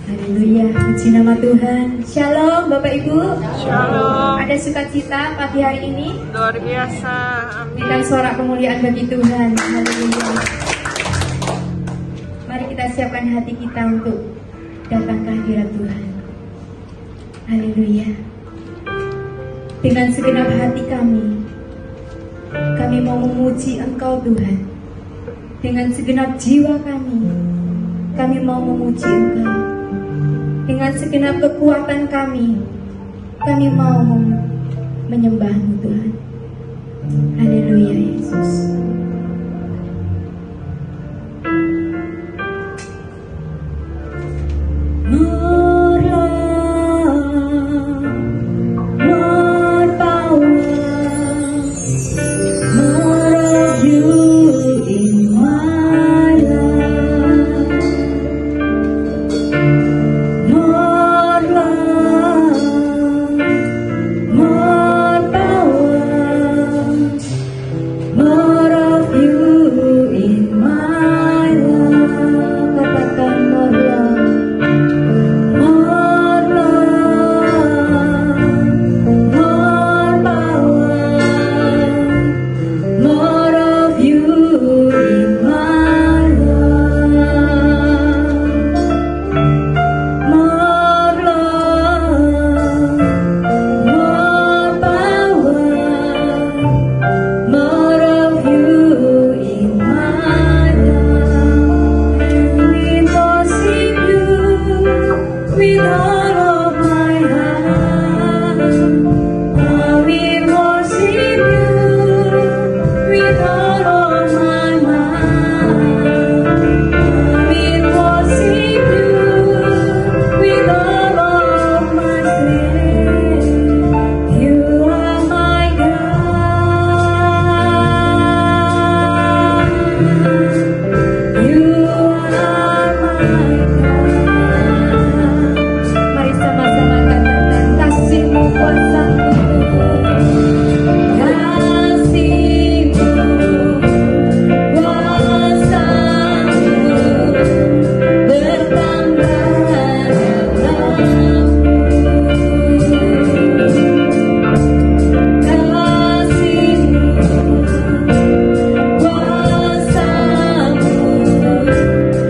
Haleluya, puji nama Tuhan. Shalom Bapak Ibu. Shalom. Ada sukacita pagi hari ini? Luar biasa. Amin. Berikan suara kemuliaan bagi Tuhan. Haleluya. Mari kita siapkan hati kita untuk datang ke hadirat Tuhan. Haleluya. Dengan segenap hati kami mau memuji Engkau Tuhan. Dengan segenap jiwa kami mau memuji Engkau. Dengan segenap kekuatan kami mau menyembah-Mu Tuhan. Haleluya Yesus.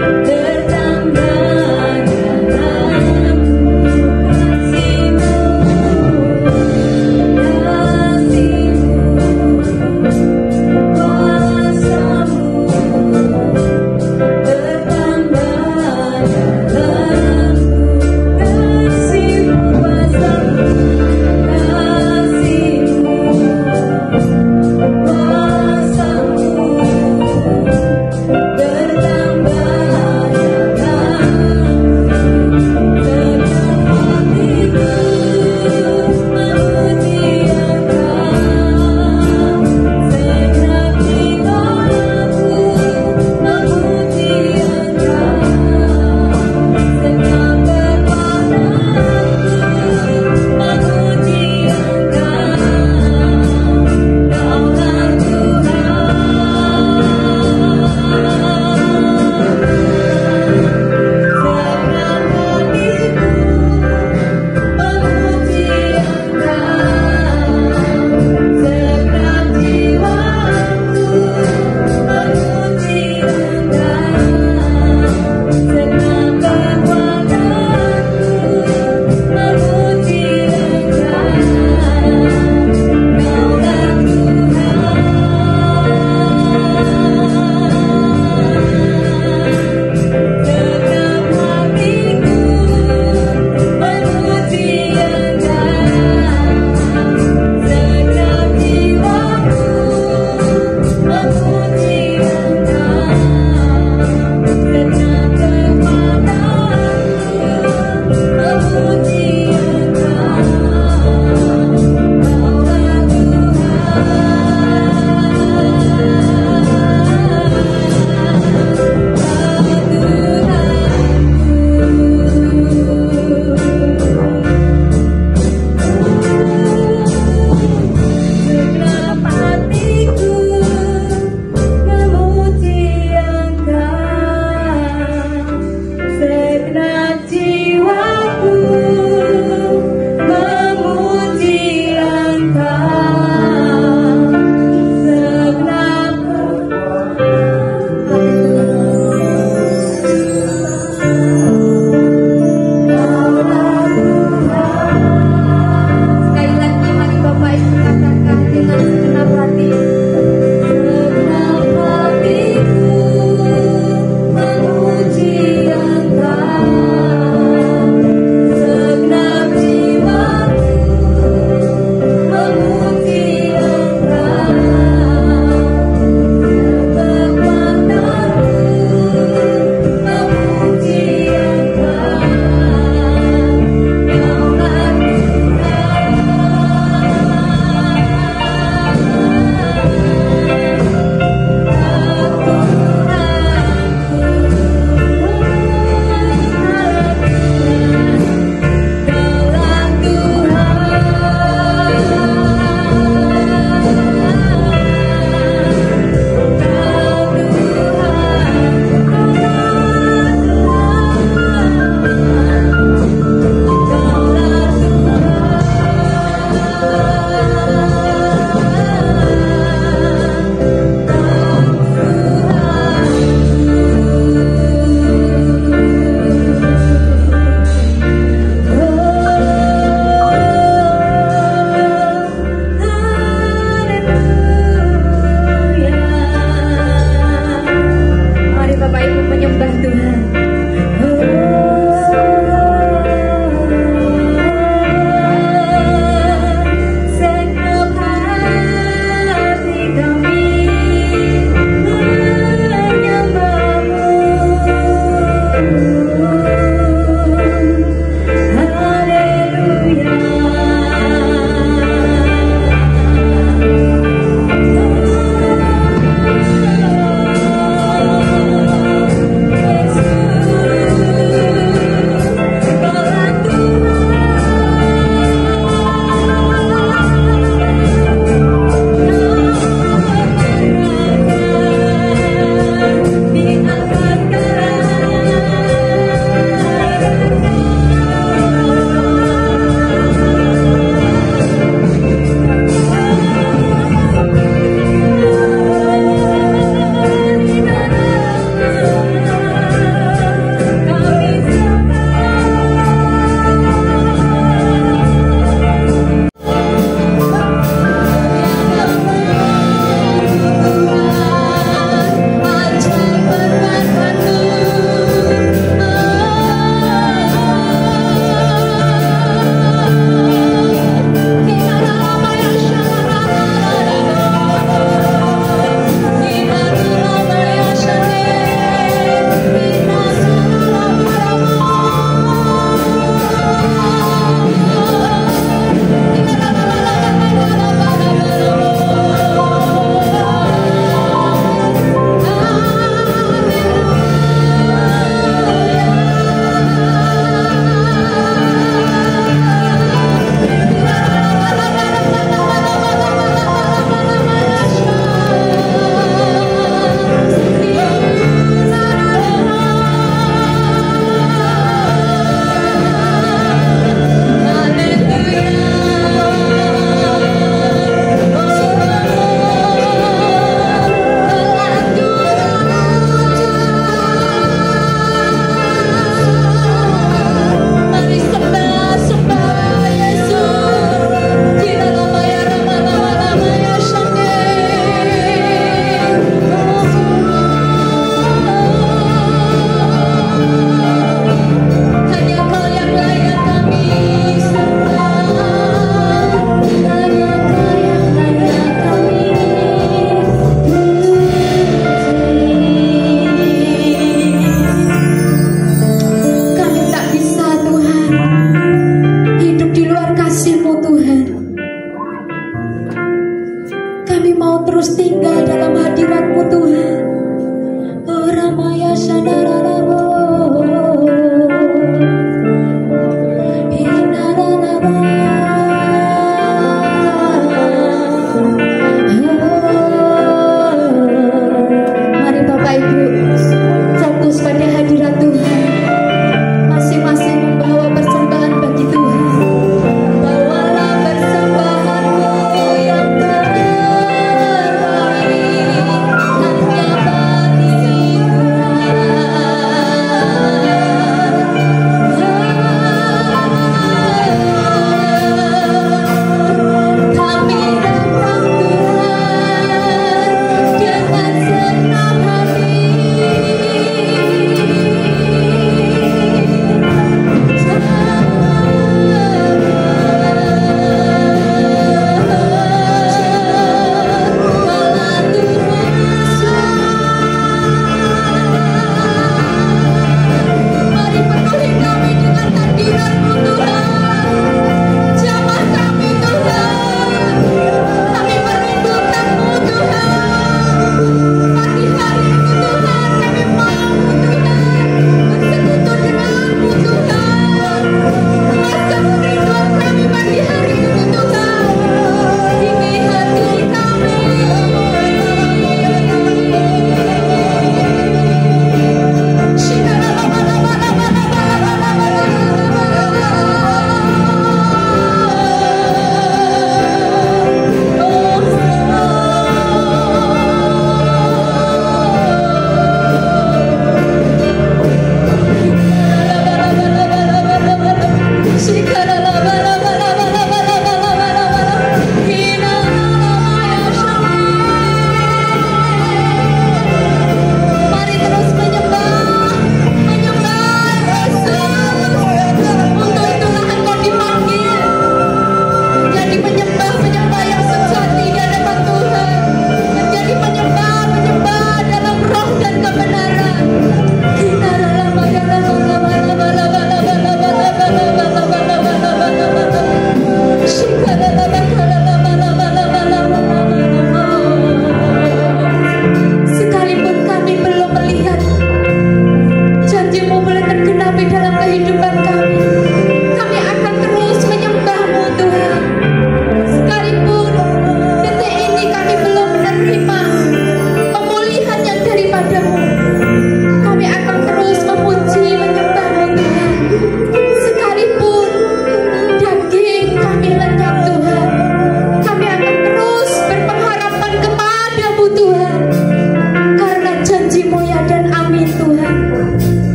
Bertambah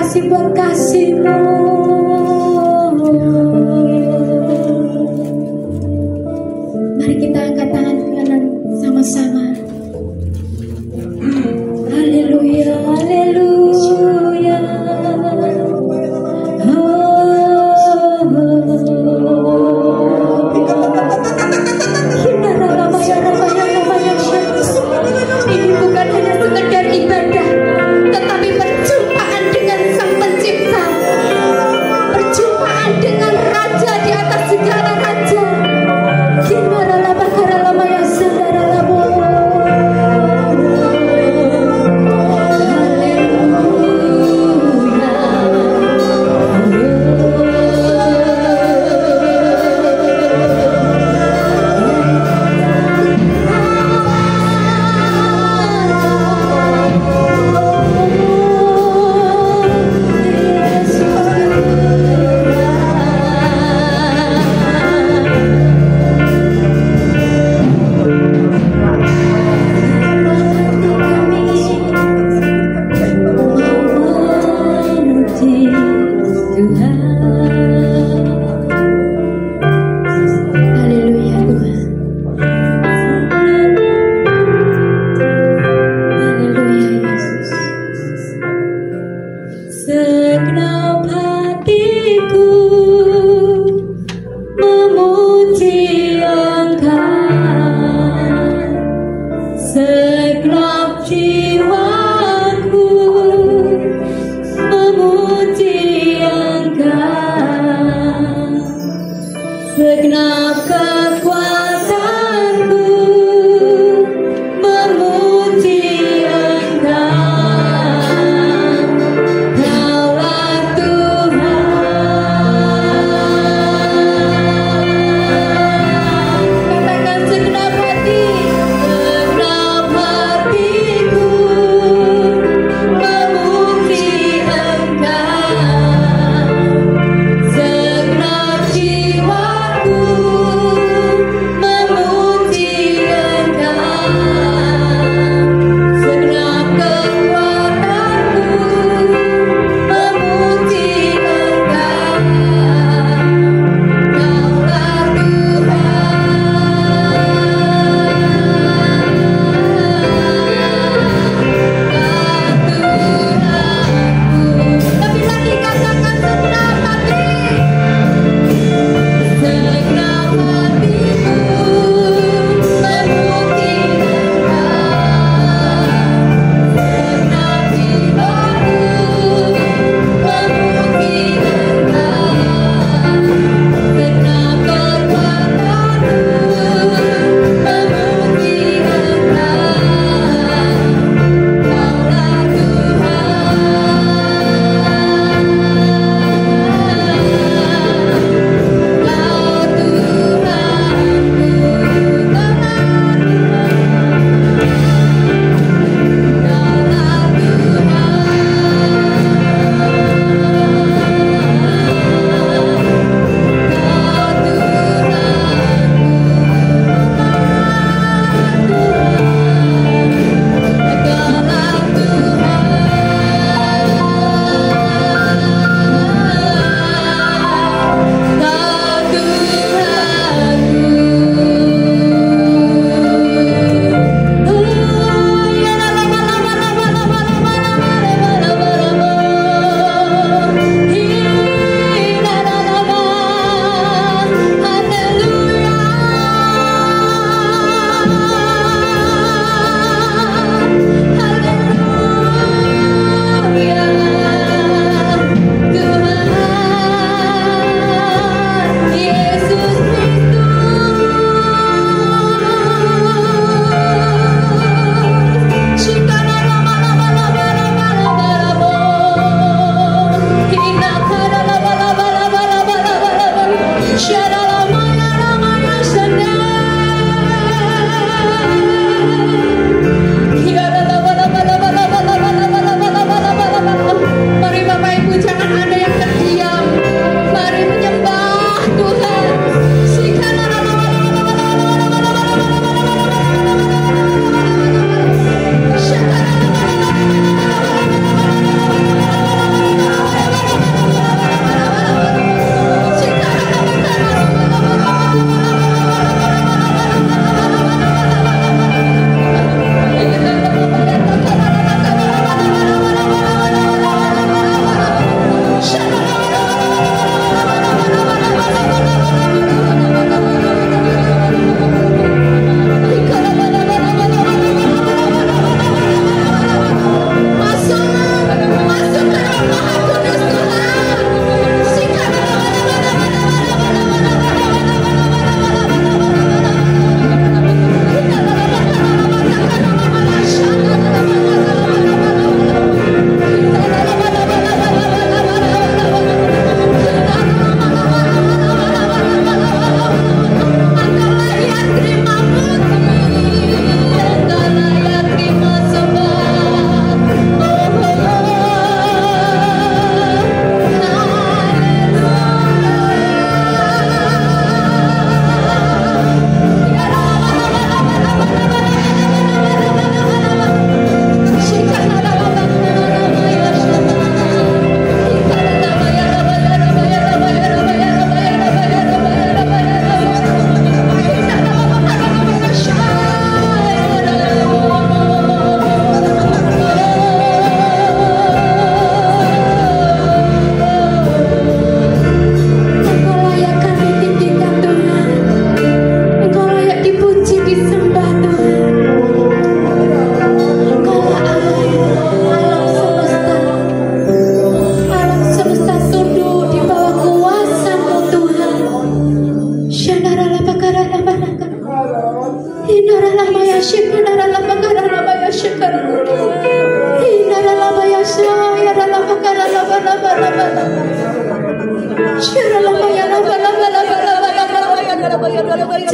kasih buat kasih-Mu. Mari kita angkat tangan kanan sama-sama. Haleluya, haleluya. Ini bukan hanya sekedar ibadah, tetapi perjumpaan dengan Sang Pencipta.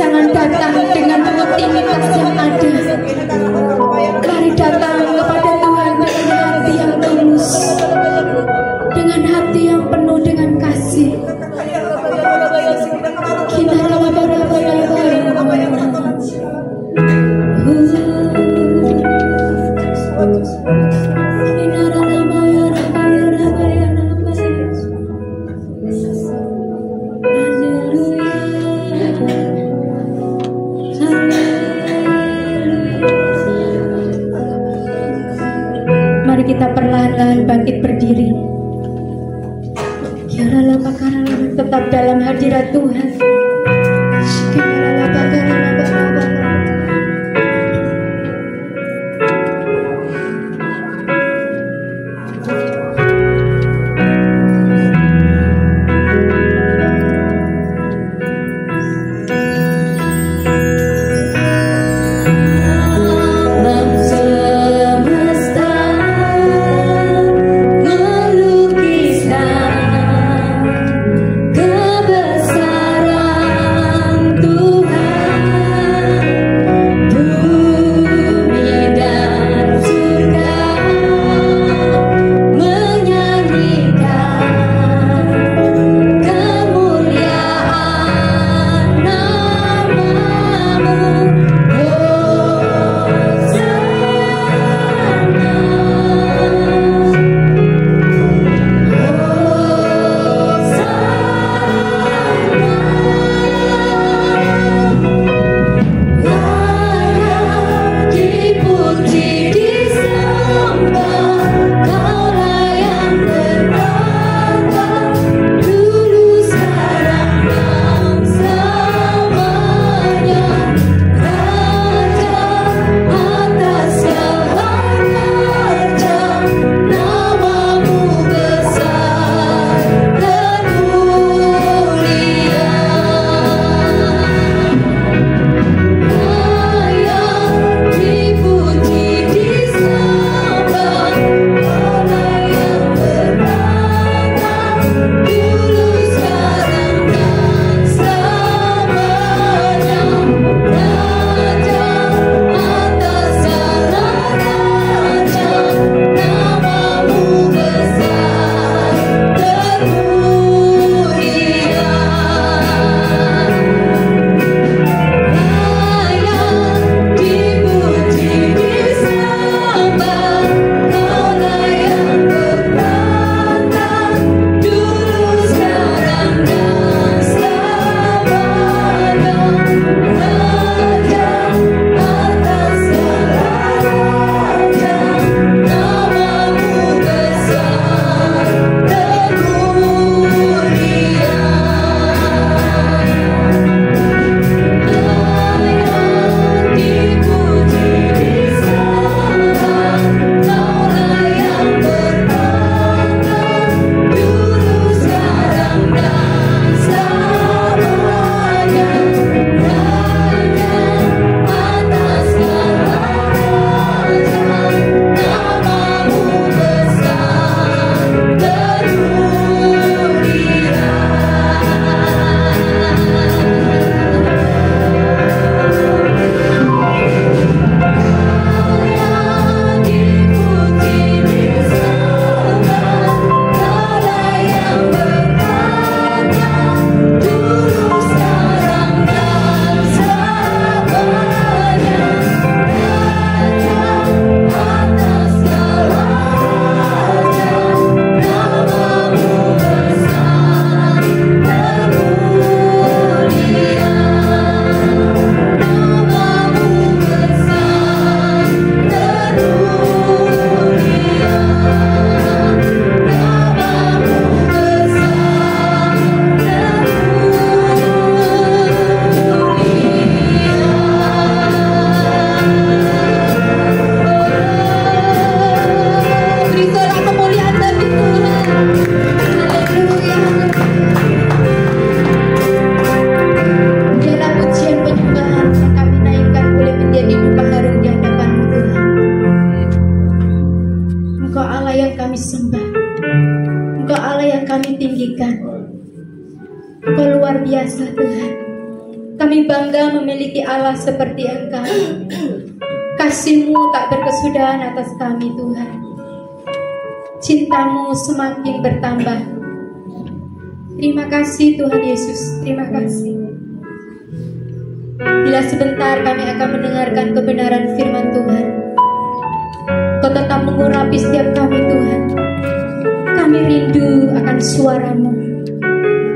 Jangan datang dengan rutinitas yang ada. Mari datang kepada Tuhan dengan hati yang tulus, dengan hati yang penuh dengan kasih. Kita kita perlahan-lahan bangkit berdiri. Tetap dalam hadirat Tuhan. Engkau Allah yang kami tinggikan. Engkau luar biasa Tuhan. Kami bangga memiliki Allah seperti Engkau. Kasih-Mu tak berkesudahan atas kami Tuhan. Cinta-Mu semakin bertambah. Terima kasih Tuhan Yesus, terima kasih. Bila sebentar kami akan mendengarkan kebenaran firman Tuhan, Kau tetap mengurapi setiap kami Tuhan. Kami rindu akan suara-Mu.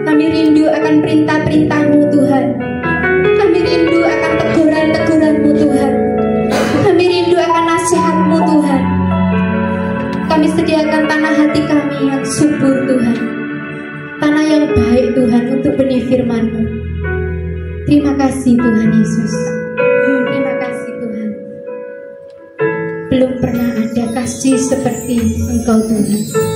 Kami rindu akan perintah-perintah-Mu Tuhan. Kami rindu akan teguran-teguran-Mu Tuhan. Kami rindu akan nasihat-Mu Tuhan. Kami sediakan tanah hati kami yang subur Tuhan. Tanah yang baik Tuhan untuk benih firman-Mu. Terima kasih Tuhan Yesus. Terima kasih Tuhan. Belum pernah ada kasih seperti Engkau Tuhan.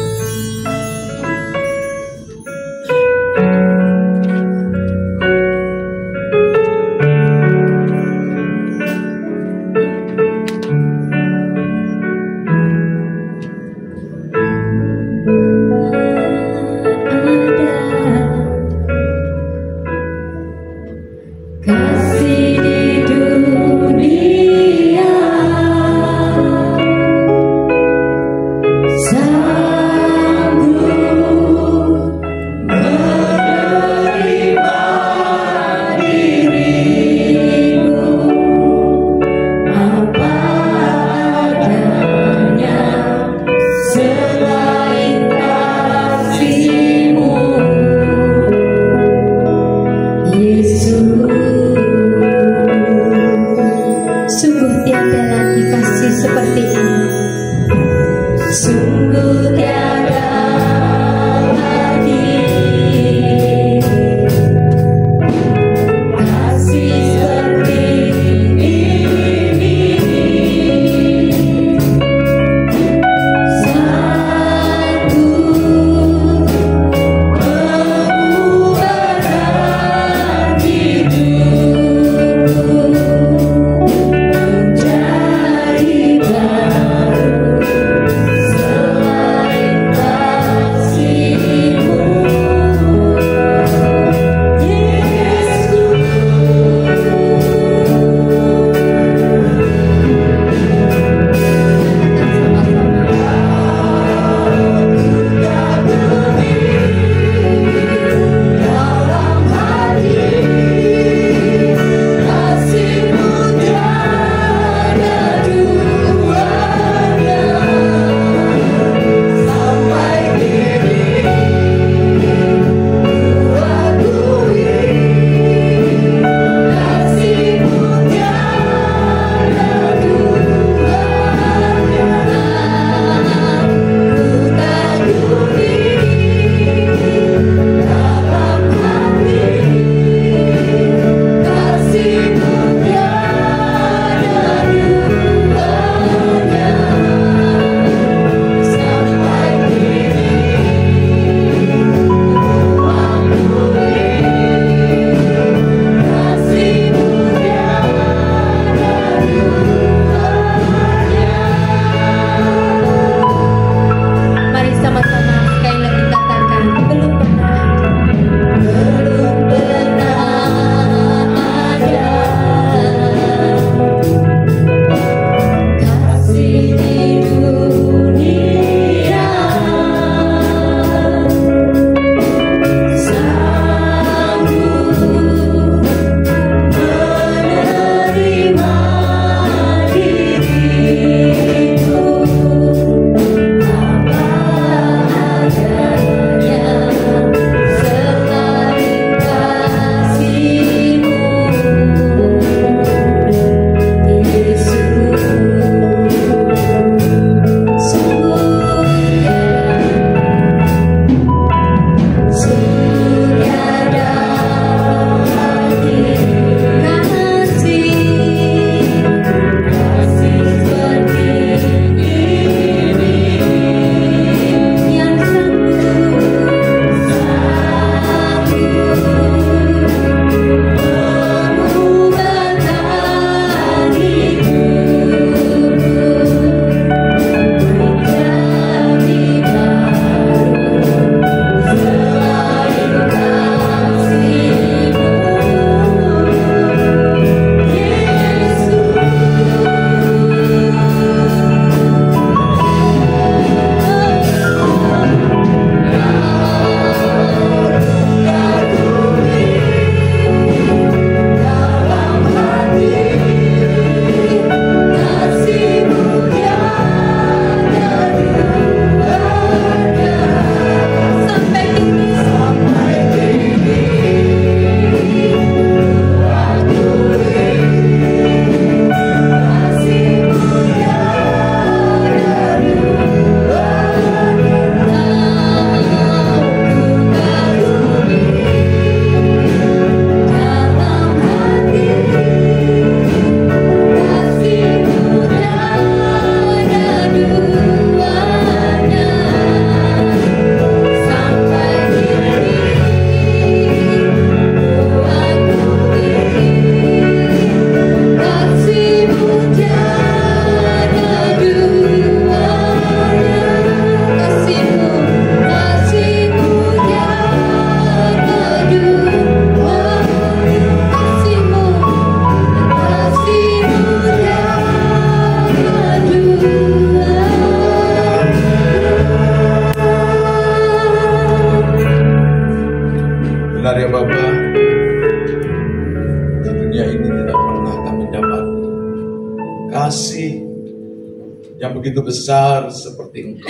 begitu besar seperti Engkau.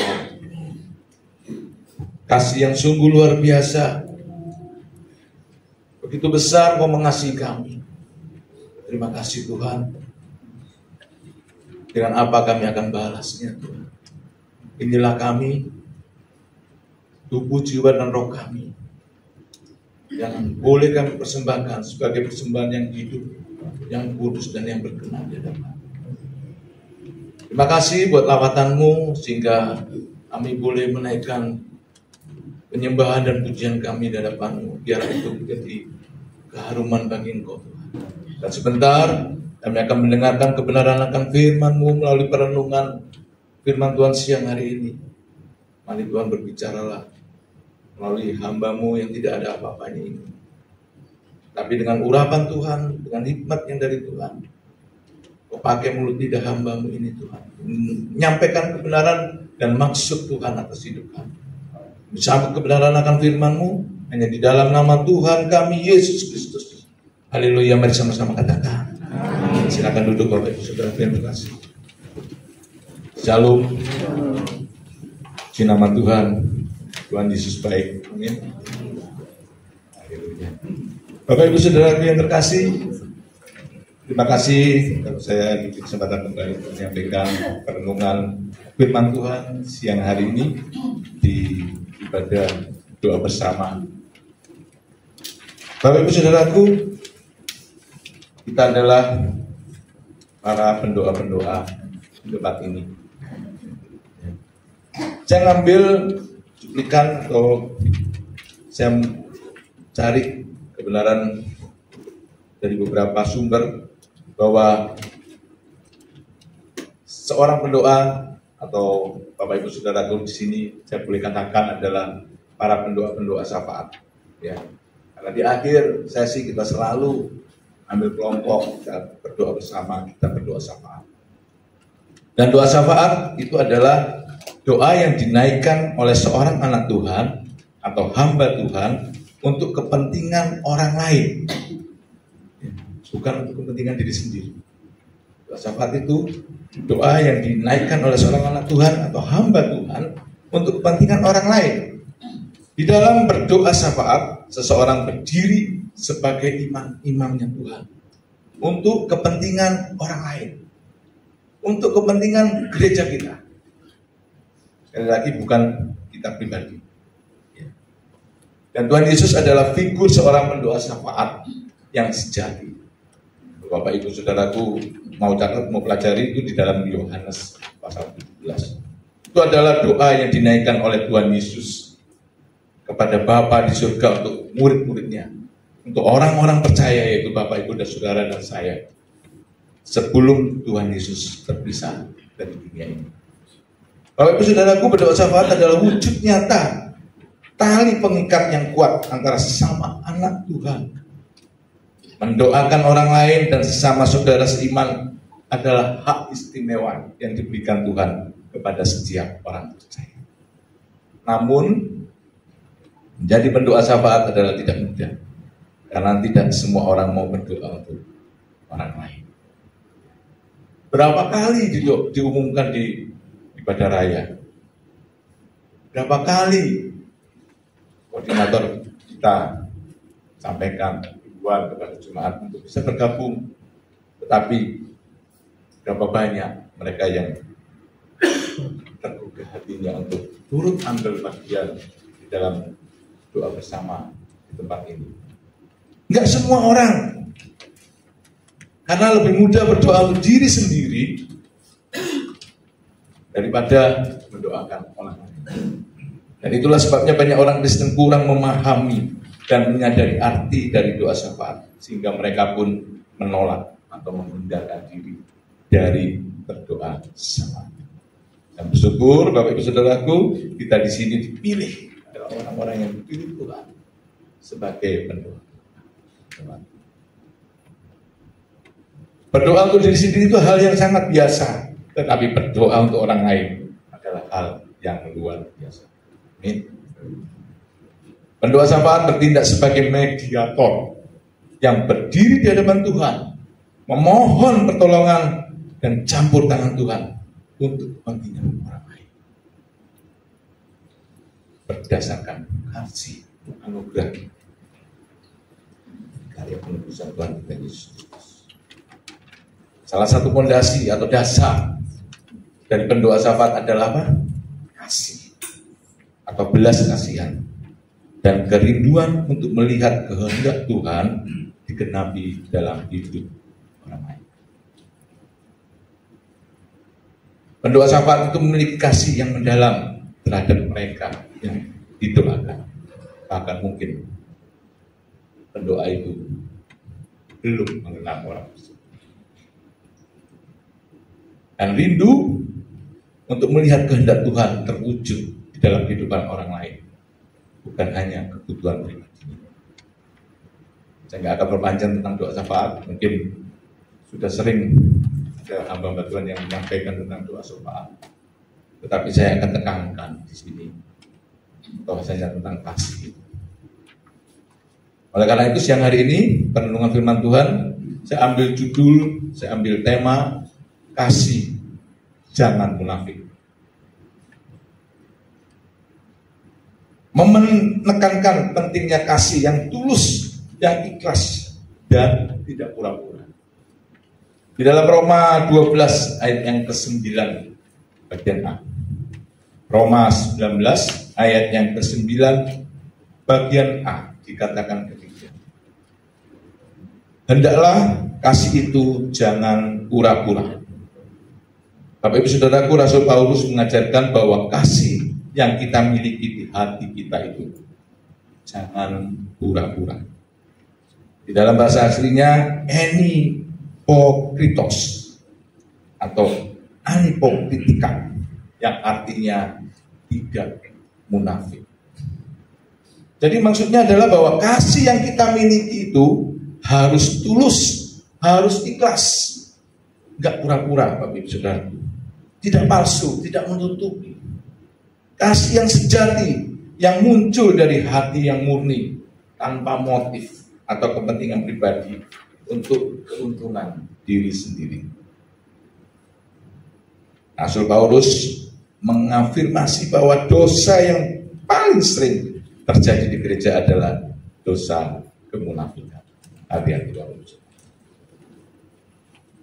Kasih yang sungguh luar biasa. Begitu besar Kau mengasihi kami. Terima kasih Tuhan. Dengan apa kami akan balasnya Tuhan. Inilah kami, tubuh, jiwa, dan roh kami, yang boleh kami persembahkan sebagai persembahan yang hidup, yang kudus, dan yang berkenan di hadapan. Terima kasih buat lawatan-Mu, sehingga kami boleh menaikkan penyembahan dan pujian kami di hadapan-Mu, biar itu menjadi keharuman bagi Engkau Tuhan. Dan sebentar kami akan mendengarkan kebenaran akan firman-Mu melalui perenungan firman Tuhan siang hari ini. Mari Tuhan berbicaralah melalui hamba-Mu yang tidak ada apa-apanya ini. Tapi dengan urapan Tuhan, dengan hikmat yang dari Tuhan, Kau pakai mulut lidah hamba-Mu ini Tuhan, menyampaikan kebenaran dan maksud Tuhan atas hidup kami. Disambut kebenaran akan firman-Mu hanya di dalam nama Tuhan kami Yesus Kristus. Haleluya, mari sama-sama katakan. Silakan duduk Bapak Ibu Saudara yang terkasih. Shalom. Di nama Tuhan, Tuhan Yesus baik. Amin. Haleluya. Bapak Ibu Saudara yang terkasih, terima kasih kalau saya diberi kesempatan kembali untuk menyampaikan perenungan firman Tuhan siang hari ini di ibadah doa bersama. Bapak Ibu Saudaraku, kita adalah para pendoa-pendoa di tempat ini. Saya ngambil cuplikan atau saya cari kebenaran dari beberapa sumber bahwa seorang pendoa atau Bapak Ibu Saudaraku di sini saya boleh katakan adalah para pendoa-pendoa syafaat. Ya, karena di akhir sesi kita selalu ambil kelompok, kita berdoa bersama, kita berdoa syafaat. Dan doa syafaat itu adalah doa yang dinaikkan oleh seorang anak Tuhan atau hamba Tuhan untuk kepentingan orang lain, bukan untuk kepentingan diri sendiri. Doa syafaat itu doa yang dinaikkan oleh seorang anak Tuhan atau hamba Tuhan untuk kepentingan orang lain. Di dalam berdoa syafaat, seseorang berdiri sebagai imamnya Tuhan untuk kepentingan orang lain, untuk kepentingan gereja kita. Sekali lagi bukan kita pribadi. Dan Tuhan Yesus adalah figur seorang pendoa syafaat yang sejati. Bapak Ibu Saudaraku mau catat, mau pelajari itu di dalam Yohanes pasal 17. Itu adalah doa yang dinaikkan oleh Tuhan Yesus kepada Bapa di surga untuk murid-muridnya, untuk orang-orang percaya, yaitu Bapak Ibu dan Saudara dan saya, sebelum Tuhan Yesus terpisah dari dunia ini. Bapak Ibu Saudaraku, berdoa syafaat adalah wujud nyata tali pengikat yang kuat antara sesama anak Tuhan. Mendoakan orang lain dan sesama saudara seiman adalah hak istimewa yang diberikan Tuhan kepada setiap orang percaya. Namun, menjadi pendoa syafaat adalah tidak mudah, karena tidak semua orang mau berdoa untuk orang lain. Berapa kali diumumkan di ibadah raya? Berapa kali koordinator kita sampaikan himbauan kepada jemaat untuk bisa bergabung, tetapi berapa banyak mereka yang tergugah hatinya untuk turut ambil bagian di dalam doa bersama di tempat ini. Enggak semua orang, karena lebih mudah berdoa untuk diri sendiri daripada mendoakan orang lain. Dan itulah sebabnya banyak orang Kristen kurang memahami dan menyadari arti dari doa syafaat, sehingga mereka pun menolak atau menghindarkan diri dari berdoa syafaat. Dan bersyukur Bapak Ibu Saudaraku, kita di sini dipilih adalah orang-orang yang dipilih Tuhan sebagai pendoa. Berdoa untuk diri sendiri itu hal yang sangat biasa, tetapi berdoa untuk orang lain adalah hal yang luar biasa. Amin. Pendoa syafaat bertindak sebagai mediator yang berdiri di hadapan Tuhan, memohon pertolongan dan campur tangan Tuhan untuk kepentingan orang lain. Berdasarkan kasih anugerah karya penebusan Tuhan kita Yesus Kristus. Salah satu fondasi atau dasar dari pendoa syafaat adalah apa? Kasih atau belas kasihan dan kerinduan untuk melihat kehendak Tuhan digenapi dalam hidup orang lain. Pendoa syafaat itu memiliki kasih yang mendalam terhadap mereka yang didoakan. Bahkan mungkin pendoa itu belum mengenal orang tersebut. Dan rindu untuk melihat kehendak Tuhan terwujud di dalam kehidupan orang lain. Bukan hanya kebutuhan pribadi. Saya nggak akan berpanjang tentang doa syafaat. Mungkin sudah sering ada hamba-hamba Tuhan yang menyampaikan tentang doa syafaat. Tetapi saya akan tekankan di sini bahwasanya tentang kasih. Oleh karena itu siang hari ini perenungan firman Tuhan, saya ambil judul, saya ambil tema kasih jangan munafik. Menekankan pentingnya kasih yang tulus, yang ikhlas dan tidak pura-pura. Di dalam Roma 12 ayat yang ke-9 bagian A. Roma 19 ayat yang ke-9 bagian A dikatakan demikian. Hendaklah kasih itu jangan pura-pura. Bapak Ibu Saudaraku, Rasul Paulus mengajarkan bahwa kasih yang kita miliki di hati kita itu jangan pura-pura. Di dalam bahasa aslinya anipokritos atau anipokritika yang artinya tidak munafik. Jadi maksudnya adalah bahwa kasih yang kita miliki itu harus tulus, harus ikhlas, enggak pura-pura, Bapak Ibu Saudara. Tidak palsu, tidak menutupi. Kasih yang sejati, yang muncul dari hati yang murni, tanpa motif atau kepentingan pribadi untuk keuntungan diri sendiri. Rasul Paulus mengafirmasi bahwa dosa yang paling sering terjadi di gereja adalah dosa kemunafikan. Hati-hati Bapak.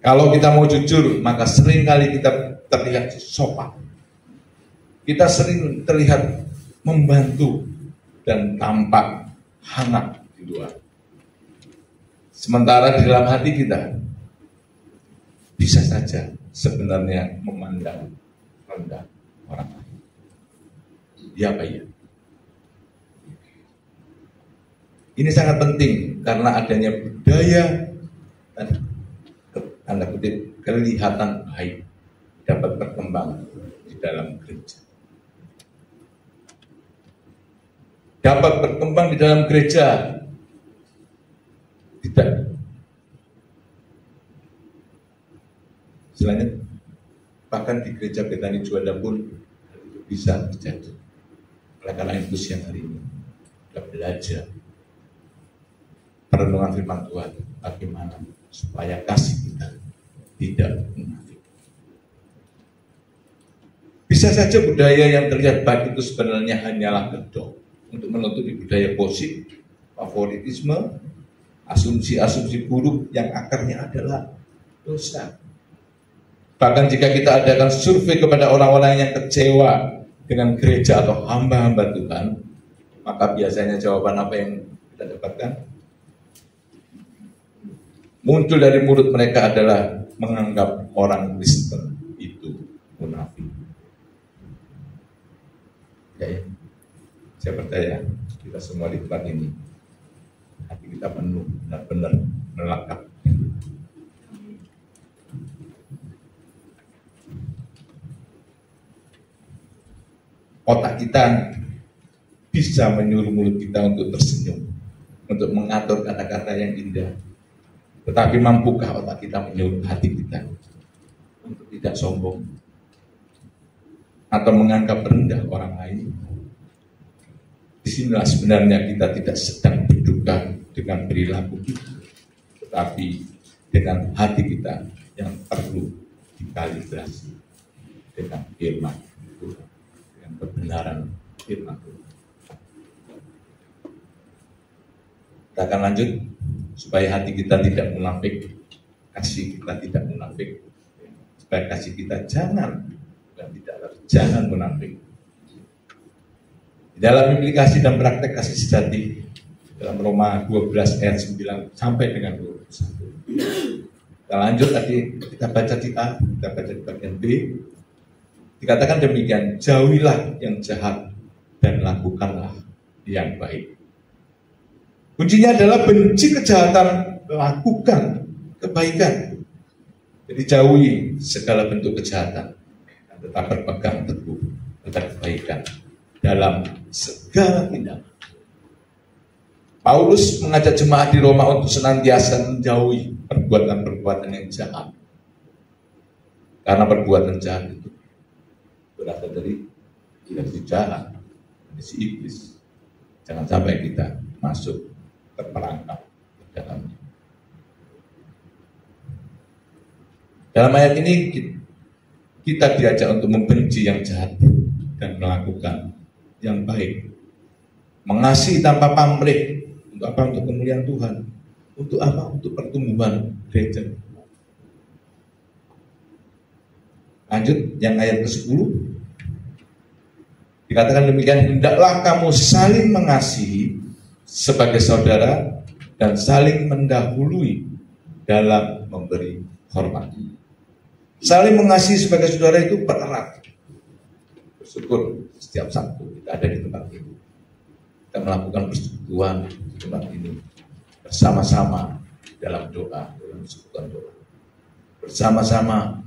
Kalau kita mau jujur, maka sering kali kita terlihat sopan. Kita sering terlihat membantu dan tampak hangat di luar. Sementara di dalam hati kita bisa saja sebenarnya memandang rendah orang lain. Ya Pak ya. Ini sangat penting karena adanya budaya dan tanda kutip kelihatan baik dapat berkembang di dalam gereja. Dapat berkembang di dalam gereja tidak. Selain bahkan di gereja Betani Juanda pun bisa terjadi. Oleh karena itu siang hari ini kita belajar perenungan firman Tuhan bagaimana supaya kasih kita tidak munafik. Bisa saja budaya yang terlihat baik itu sebenarnya hanyalah kedok untuk menutupi budaya gosip, favoritisme, asumsi-asumsi buruk yang akarnya adalah dosa. Bahkan jika kita adakan survei kepada orang-orang yang kecewa dengan gereja atau hamba-hamba Tuhan, maka biasanya jawaban apa yang kita dapatkan? Muncul dari mulut mereka adalah menganggap orang Kristen itu munafik. Ya. Saya percaya kita semua di tempat ini hati kita penuh benar-benar melekat. Otak kita bisa menyuruh mulut kita untuk tersenyum, untuk mengatur kata-kata yang indah. Tetapi mampukah otak kita menyuruh hati kita untuk tidak sombong atau menganggap rendah orang lain? Disinilah sebenarnya kita tidak sedang berduka dengan perilaku kita, tetapi dengan hati kita yang perlu dikalibrasi. dengan firman Tuhan, dengan kebenaran firman Tuhan. Kita akan lanjut supaya hati kita tidak munafik, kasih kita tidak munafik, supaya kasih kita jangan munafik. Di dalam implikasi dan praktek kasih sejati dalam Roma 12 ayat 9 sampai dengan 21. Kita lanjut tadi, kita baca di A, kita baca di bagian B. Dikatakan demikian, jauhilah yang jahat dan lakukanlah yang baik. Kuncinya adalah benci kejahatan, lakukan kebaikan. Jadi jauhi segala bentuk kejahatan, dan tetap berpegang teguh pada kebaikan dalam segala tindakan. Paulus mengajak jemaat di Roma untuk senantiasa menjauhi perbuatan-perbuatan yang jahat. Karena perbuatan jahat itu berasal dari si jahat, dari si iblis. Jangan sampai kita masuk terperangkap ke dalamnya. Dalam ayat ini kita diajak untuk membenci yang jahat dan melakukan yang baik. Mengasihi tanpa pamrih. Untuk apa? Untuk kemuliaan Tuhan. Untuk apa? Untuk pertumbuhan gereja. Lanjut yang ayat ke-10. Dikatakan demikian, hendaklah kamu saling mengasihi sebagai saudara dan saling mendahului dalam memberi hormat. Saling mengasihi sebagai saudara itu bererat. Bersyukur setiap Sabtu kita ada di tempat ini. Kita melakukan persekutuan di tempat ini bersama-sama dalam doa, dalam persekutuan doa. Bersama-sama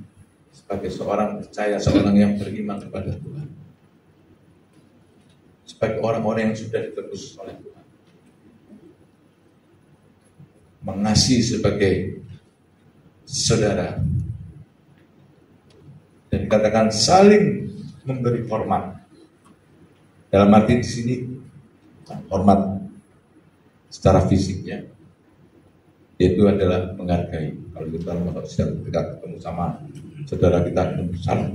sebagai seorang percaya, seorang yang beriman kepada Tuhan. Sebagai orang-orang yang sudah ditebus oleh Tuhan. Mengasihi sebagai saudara. Dan dikatakan saling memberi hormat. Dalam arti di sini hormat secara fisiknya, yaitu adalah menghargai. Kalau kita ketika ketemu sama saudara kita, salam,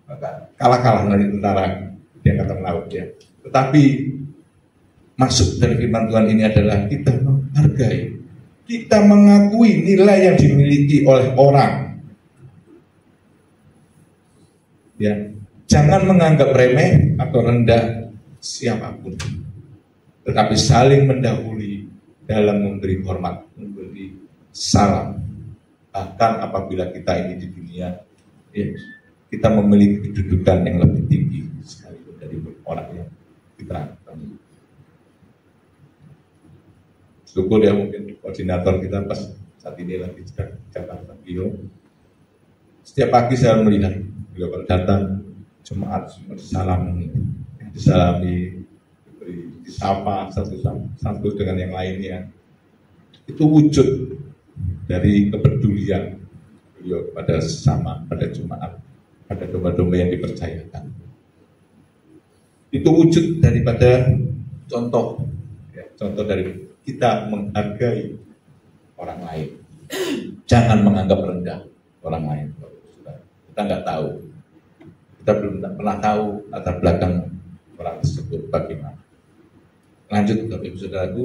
maka kalah dari tentara di angkatan laut ya. Tetapi maksud dari firman Tuhan ini adalah kita menghargai, kita mengakui nilai yang dimiliki oleh orang. Ya, jangan menganggap remeh atau rendah siapapun, tetapi saling mendahului dalam memberi hormat, memberi salam. Bahkan apabila kita ini di dunia, ya, kita memiliki kedudukan yang lebih tinggi sekalipun dari orang yang kita temui. Syukur ya, mungkin koordinator kita pas saat ini lagi di Jakarta Bio. Setiap pagi saya melihat beliau kalau datang jemaat salam, disalami, diberi disapa satu dengan yang lainnya. Itu wujud dari kepedulian beliau kepada sesama, pada jemaat, pada domba-domba yang dipercayakan. Itu wujud daripada contoh, ya, contoh dari kita menghargai orang lain. Jangan menganggap rendah orang lain. Kita nggak tahu, kita belum pernah tahu latar belakang orang tersebut bagaimana. Lanjut Bapak Ibu Saudaraku,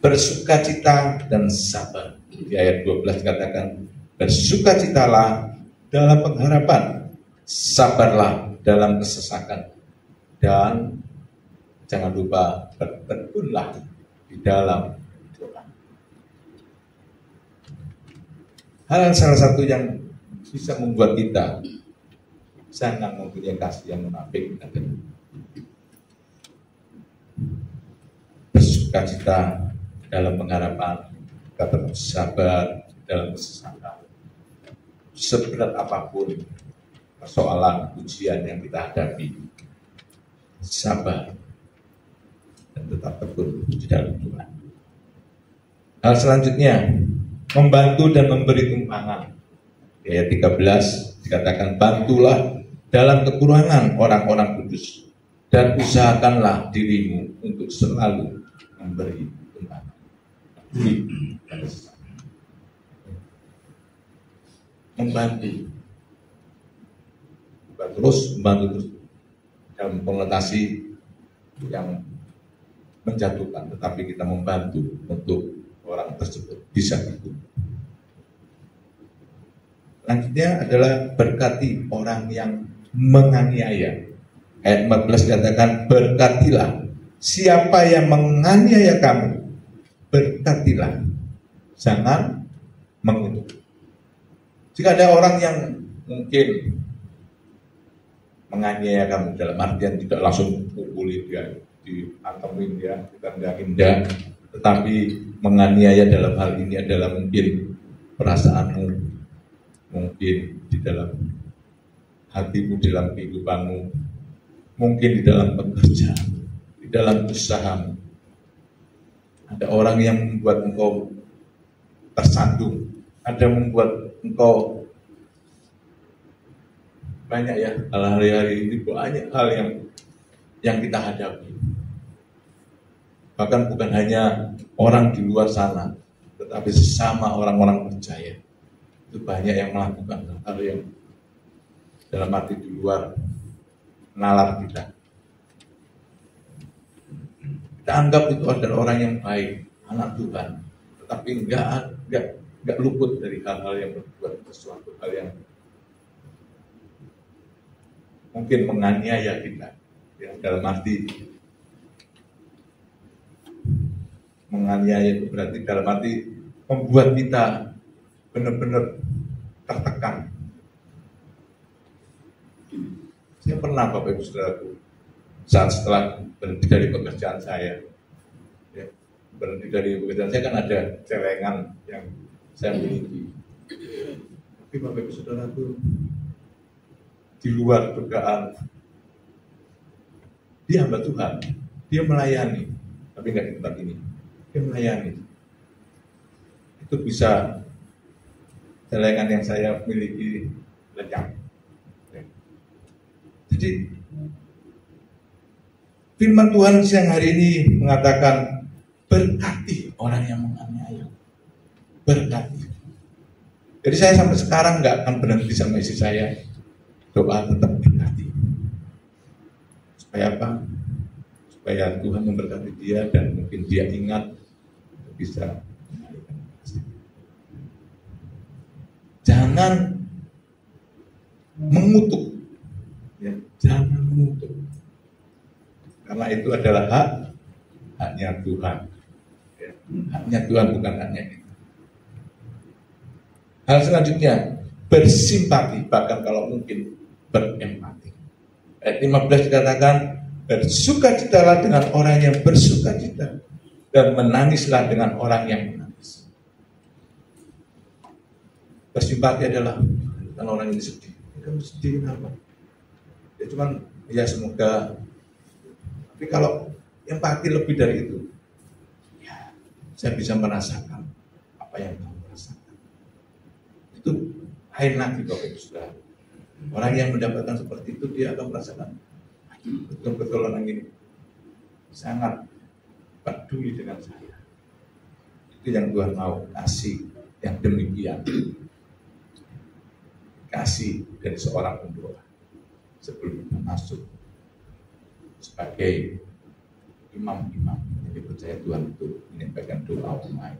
bersukacita dan sabar. Di ayat 12 dikatakan, bersukacitalah dalam pengharapan, sabarlah dalam kesesakan, dan jangan lupa bertekunlah di dalam doa. Hal salah satu yang bisa membuat kita jangan mempunyai kasih yang munafik adalah bersukacita dalam pengharapan, kata sabar dalam kesesakan. Seberat apapun persoalan ujian yang kita hadapi, sabar dan tetap tekun di dalam Tuhan. Hal selanjutnya, membantu dan memberi tumpangan. Di ayat 13 dikatakan, bantulah dalam kekurangan orang-orang kudus dan usahakanlah dirimu untuk selalu memberi tumpangan. membantu. Membantu terus dalam konotasi yang menjatuhkan, tetapi kita membantu untuk orang tersebut bisa hidup. Selanjutnya adalah berkati orang yang menganiaya. Ayat 14 katakan, berkatilah siapa yang menganiaya kamu, berkatilah, jangan mengutuk. Jika ada orang yang mungkin menganiaya kamu, dalam artian tidak langsung pukuli dia, diantemin dia, ditendangin dia, tetapi menganiaya dalam hal ini adalah mungkin perasaanmu, mungkin di dalam hatimu, dalam kehidupanmu, mungkin di dalam pekerjaan, di dalam usahamu. Ada orang yang membuat engkau tersandung, ada membuat engkau banyak ya, hari-hari ini banyak hal yang kita hadapi. Bahkan bukan hanya orang di luar sana, tetapi sesama orang-orang percaya. Itu banyak yang melakukan hal yang dalam arti di luar nalar kita. Kita anggap itu adalah orang yang baik, anak Tuhan, tetapi enggak luput dari hal-hal yang berbuat sesuatu hal yang mungkin menganiaya kita, ya, dalam arti menganiaya itu berarti dalam arti membuat kita benar-benar tertekan. Saya pernah, Bapak Ibu Saudaraku, saat setelah berhenti dari pekerjaan saya, ya, berhenti dari pekerjaan saya kan ada celengan yang saya miliki. Tapi Bapak Ibu Saudaraku, di luar dugaan, dia hamba Tuhan, dia melayani, tapi nggak di tempat ini, dia melayani. Itu bisa celengan yang saya miliki lenyap. Jadi firman Tuhan siang hari ini mengatakan berkati orang yang menganiaya, berkati. Jadi saya sampai sekarang nggak akan berhenti sama istri saya. Doa tetap berkati. Supaya apa? Supaya Tuhan memberkati dia dan mungkin dia ingat bisa mengalihkan kasih. Jangan mengutuk, ya, jangan mengutuk. Karena itu adalah haknya Tuhan. Ya, haknya Tuhan, bukan haknya kita. Hal selanjutnya, bersimpati, bahkan kalau mungkin berempati. Ayat 15 dikatakan, bersukacitalah dengan orang yang bersukacita dan menangislah dengan orang yang menangis. Bersimpati adalah kalau orang ini sedih, kamu sedih kenapa? Ya cuman ya semoga. Tapi kalau empati lebih dari itu, ya saya bisa merasakan apa yang kamu rasakan. Itu lain lagi Bapak Ibu Saudara. Orang yang mendapatkan seperti itu, dia akan merasakan betul-betul orang ini sangat peduli dengan saya. Itu yang Tuhan mau, kasih yang demikian. Kasih dari seorang pendoa sebelum kita masuk sebagai imam-imam yang dipercaya Tuhan untuk menyampaikan doa umat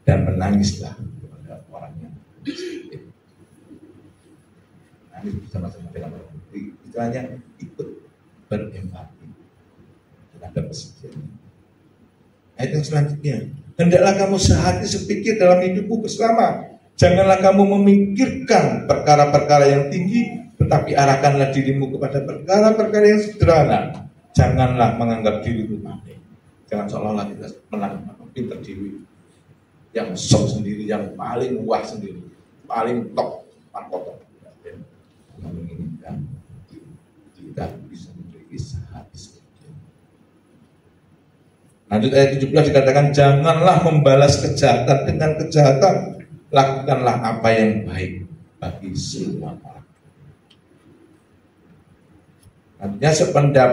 dan menangislah kepada orang yang sedikit. Nangis bersama-sama dengan orang itu hanya ikut berempati terhadap kesedihan. Ayat yang selanjutnya, hendaklah kamu sehati sepikir dalam hidupmu bersama. Janganlah kamu memikirkan perkara-perkara yang tinggi, tetapi arahkanlah dirimu kepada perkara-perkara yang sederhana. Janganlah menganggap dirimu pandai. Jangan seolah-olah kita menang pintar diri, yang sok sendiri, yang paling wah sendiri, paling top, pangkotok. Menginginkan kita bisa memiliki sehati sepikir. Lanjut ayat 17 dikatakan, janganlah membalas kejahatan dengan kejahatan. Lakukanlah apa yang baik bagi semua orang. Artinya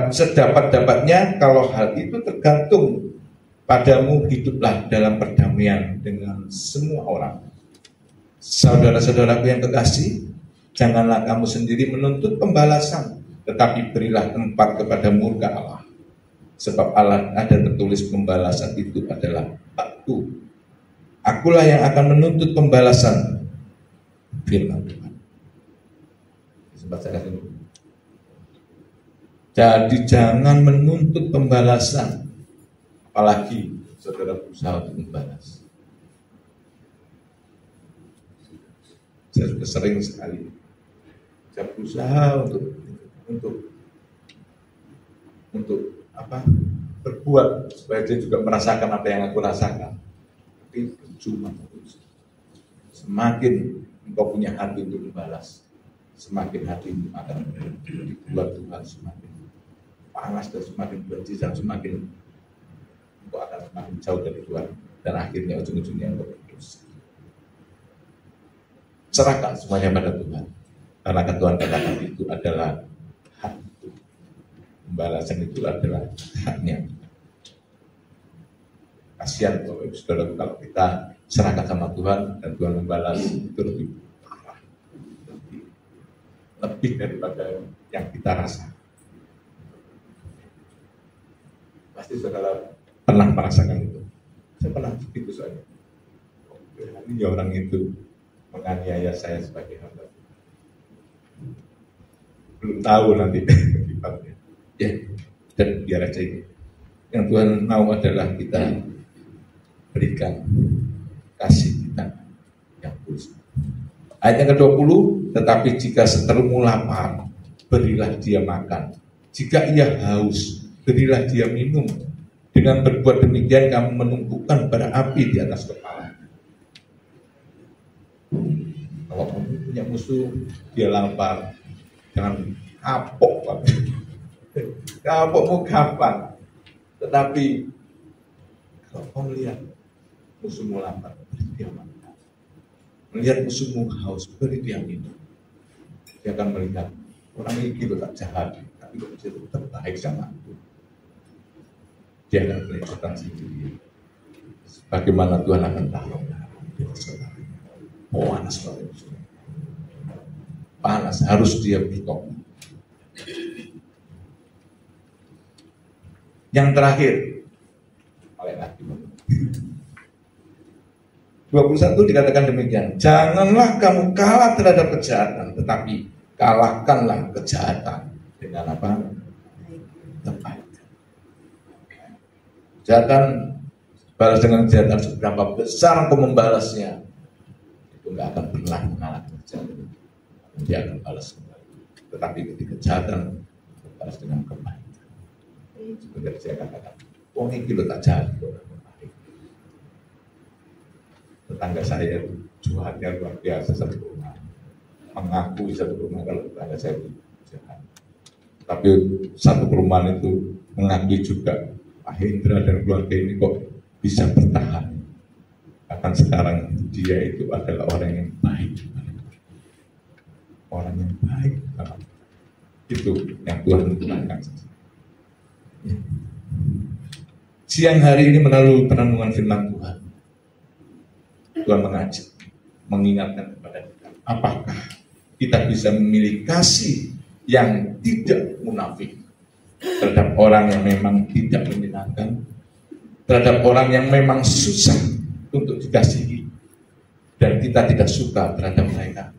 sedapat-dapatnya, kalau hal itu tergantung padamu hiduplah dalam perdamaian dengan semua orang. Saudara-saudaraku yang kekasih, janganlah kamu sendiri menuntut pembalasan, tetapi berilah tempat kepada murka Allah. Sebab Allah ada tertulis pembalasan itu adalah hakku. Akulah yang akan menuntut pembalasan. Firman Tuhan. Jadi jangan menuntut pembalasan, apalagi saudara berusaha untuk membalas. Saya sudah sering sekali saya berusaha untuk berbuat supaya dia juga merasakan apa yang aku rasakan. Tapi cuma semakin engkau punya hati untuk membalas, semakin hatimu akan dibuat Tuhan semakin panas dan semakin benci dan semakin engkau akan semakin jauh dari Tuhan, dan akhirnya ujung-ujungnya engkau berdosa. Serahkan semuanya pada Tuhan, karena Tuhan katakan itu adalah hak. Pembalasan itu adalah haknya. Kasihan Bapak Ibu Saudara, kalau kita serahkan sama Tuhan dan Tuhan membalas, itu lebih parah, lebih daripada yang kita rasa. Pasti saudara pernah merasakan itu. Saya pernah begitu saja. Ini orang itu menganiaya saya sebagai hamba. Belum tahu nanti akibatnya. Ya, dan biar aja itu. Yang Tuhan mau adalah kita berikan kasih kita yang tulus. Ayat yang ke-20, tetapi jika seterumu lapar, berilah dia makan. Jika ia haus, berilah dia minum. Dengan berbuat demikian kamu menumpukan bara api di atas kepala. Kalau kamu punya musuh, dia lapar, jangan kapok. Kapokmu gampang. Tetapi kalau kau melihat musuhmu lapar, beri dia makan. Melihat musuhmu haus, beri dia minum. Dia akan melihat orang ini gitu tak jahat, tapi kok dia tetap baik sama aku. Dia akan kelihatan sendiri. Bagaimana Tuhan akan tahu? Panas banget. Panas, harus dia bertolak. Yang terakhir, 21 dikatakan demikian, janganlah kamu kalah terhadap kejahatan, tetapi kalahkanlah kejahatan dengan apa? Kebaikan. Kejahatan balas dengan kejahatan, seberapa besar kau membalasnya, itu nggak akan pernah mengalahkan kejahatan. Dia akan balas kembali. Tetapi ketika kejahatan balas dengan kebaikan. Sebenarnya saya katakan, wong iki lho tak jahat. Tetangga saya itu jahatnya luar biasa satu rumah. Mengakui satu rumah kalau tetangga saya itu jahat. Tapi satu perumahan itu mengakui juga Pak Hendra dan keluarga ini kok bisa bertahan. Bahkan sekarang dia itu adalah orang yang baik. Orang yang baik. Itu yang Tuhan gunakan. Siang hari ini melalui perenungan firman Tuhan, Tuhan mengajak, mengingatkan kepada kita, apakah kita bisa memiliki kasih yang tidak munafik terhadap orang yang memang tidak menyenangkan, terhadap orang yang memang susah untuk dikasihi, dan kita tidak suka terhadap mereka.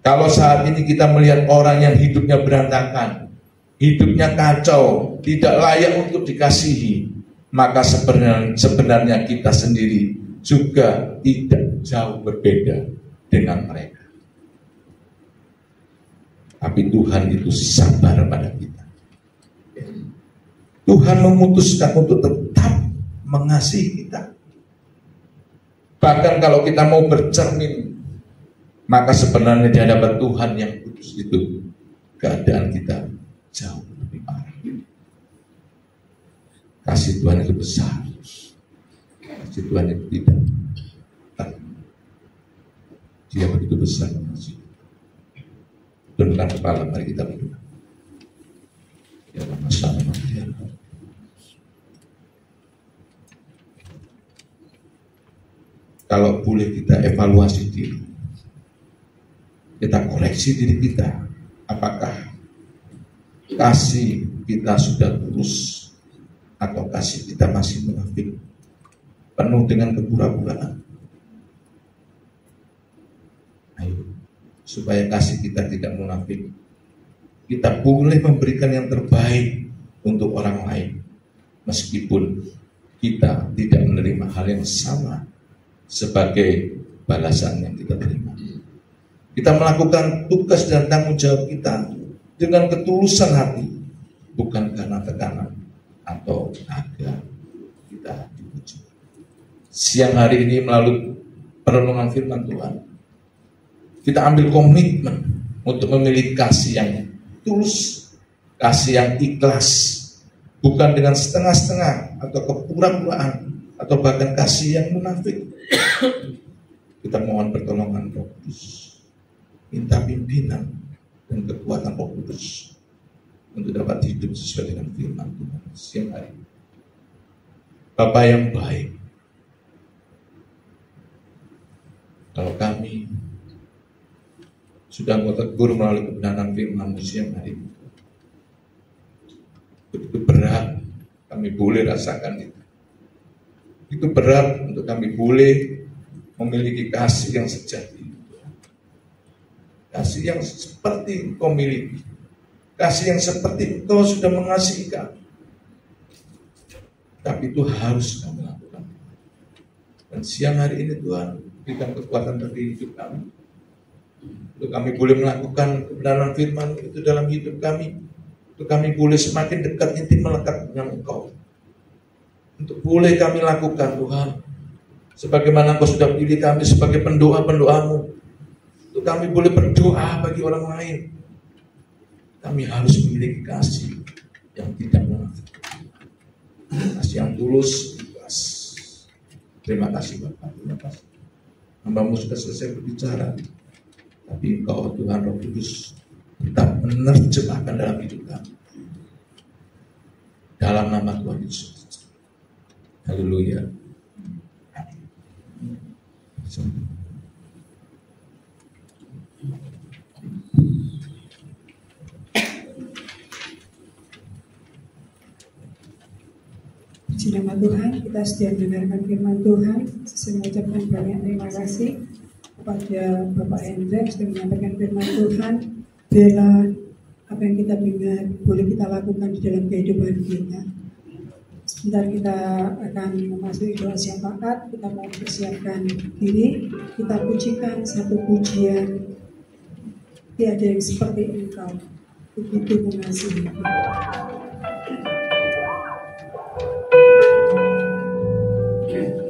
Kalau saat ini kita melihat orang yang hidupnya berantakan, hidupnya kacau, tidak layak untuk dikasihi, maka sebenarnya kita sendiri juga tidak jauh berbeda dengan mereka. Tapi Tuhan itu sabar pada kita. Tuhan memutuskan untuk tetap mengasihi kita. Bahkan kalau kita mau bercermin, maka sebenarnya di hadapan Tuhan yang kudus itu, keadaan kita jauh lebih parah. Kasih Tuhan itu besar. Kasih Tuhan itu tidak. Dia begitu besar. Tundukkan kepala, mari kita berdoa. Ya Allah, boleh kita evaluasi diri. Kita koreksi diri kita. Apakah kasih kita sudah tulus atau kasih kita masih munafik, penuh dengan kepura-puraan? Ayo, supaya kasih kita tidak munafik, kita boleh memberikan yang terbaik untuk orang lain, meskipun kita tidak menerima hal yang sama sebagai balasan yang kita terima. Kita melakukan tugas dan tanggung jawab kita dengan ketulusan hati, bukan karena tekanan atau agar kita dipuji. Siang hari ini melalui perenungan firman Tuhan, kita ambil komitmen untuk memiliki kasih yang tulus, kasih yang ikhlas, bukan dengan setengah-setengah atau kepura-puraan atau bahkan kasih yang munafik. Kita mohon pertolongan Roh Kudus, minta pimpinan dan kekuatan Roh Kudus untuk dapat hidup sesuai dengan firman Tuhan siang hari. Bapa yang baik, kalau kami sudah mau tegur melalui kebenaran firman siang hari, begitu berat kami boleh rasakan itu. Itu berat untuk kami boleh memiliki kasih yang sejati, kasih yang seperti Engkau miliki, kasih yang seperti Engkau sudah mengasihi kami. Tapi itu harus kami lakukan. Dan siang hari ini Tuhan berikan kekuatan bagi hidup kami, untuk kami boleh melakukan kebenaran firman itu dalam hidup kami, untuk kami boleh semakin dekat intim melekat dengan Engkau, untuk boleh kami lakukan Tuhan sebagaimana Engkau sudah pilih kami sebagai pendoa-pendoamu, untuk kami boleh berdoa bagi orang lain. Kami harus memiliki kasih yang tidak munafik, kasih yang tulus, ikhlas. Terima kasih Bapak, terima kasih. Hamba-Mu sudah selesai berbicara, tapi Engkau Tuhan Roh Kudus tetap menerjemahkan dalam hidup kami. Dalam nama Tuhan Yesus. Haleluya. Puji nama Tuhan, kita sudah mendengarkan firman Tuhan. Saya mengucapkan banyak terima kasih kepada Bapak Hendra sudah menyampaikan firman Tuhan. Biarlah apa yang kita dengar boleh kita lakukan di dalam kehidupan kita. Sebentar kita akan memasuki doa syafaat. Kita mau persiapkan diri. Kita pujikan satu pujian, tiada yang seperti Engkau, begitu mengasihi. Tiada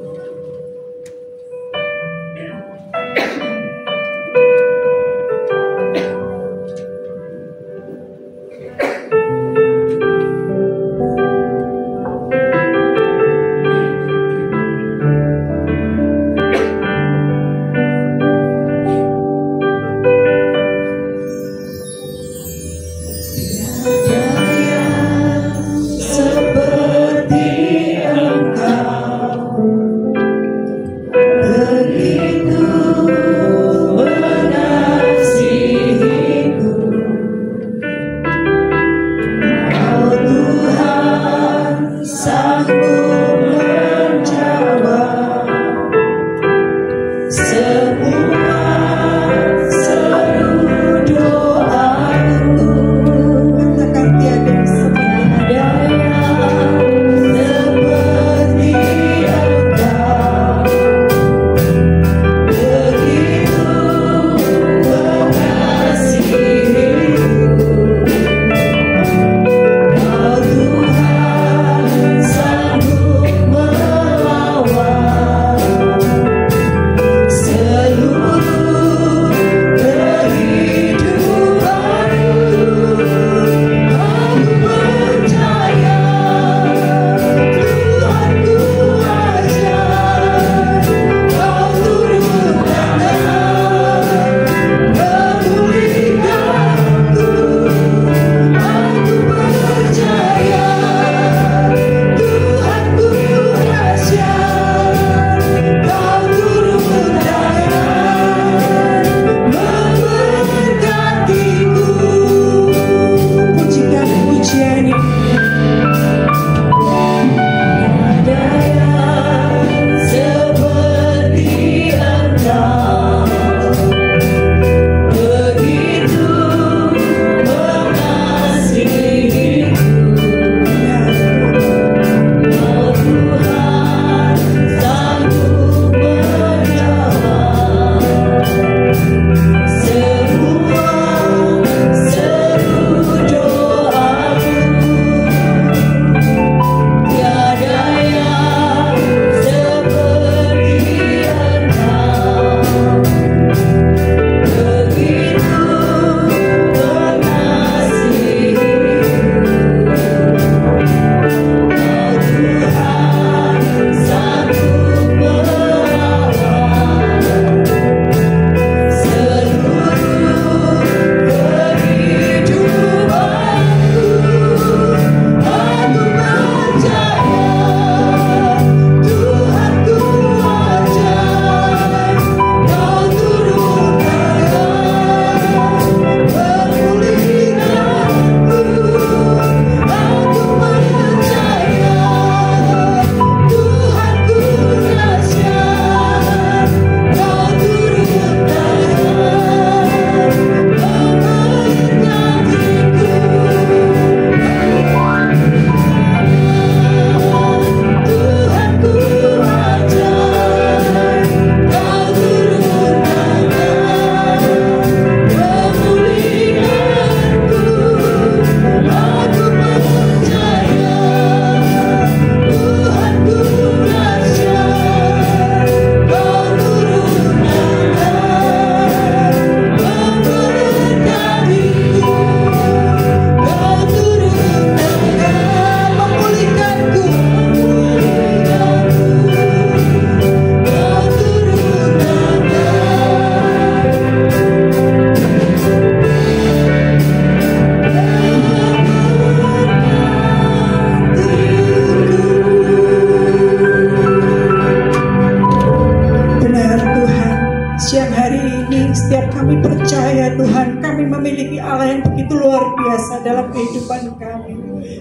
ini setiap kami percaya Tuhan, kami memiliki Allah yang begitu luar biasa dalam kehidupan kami.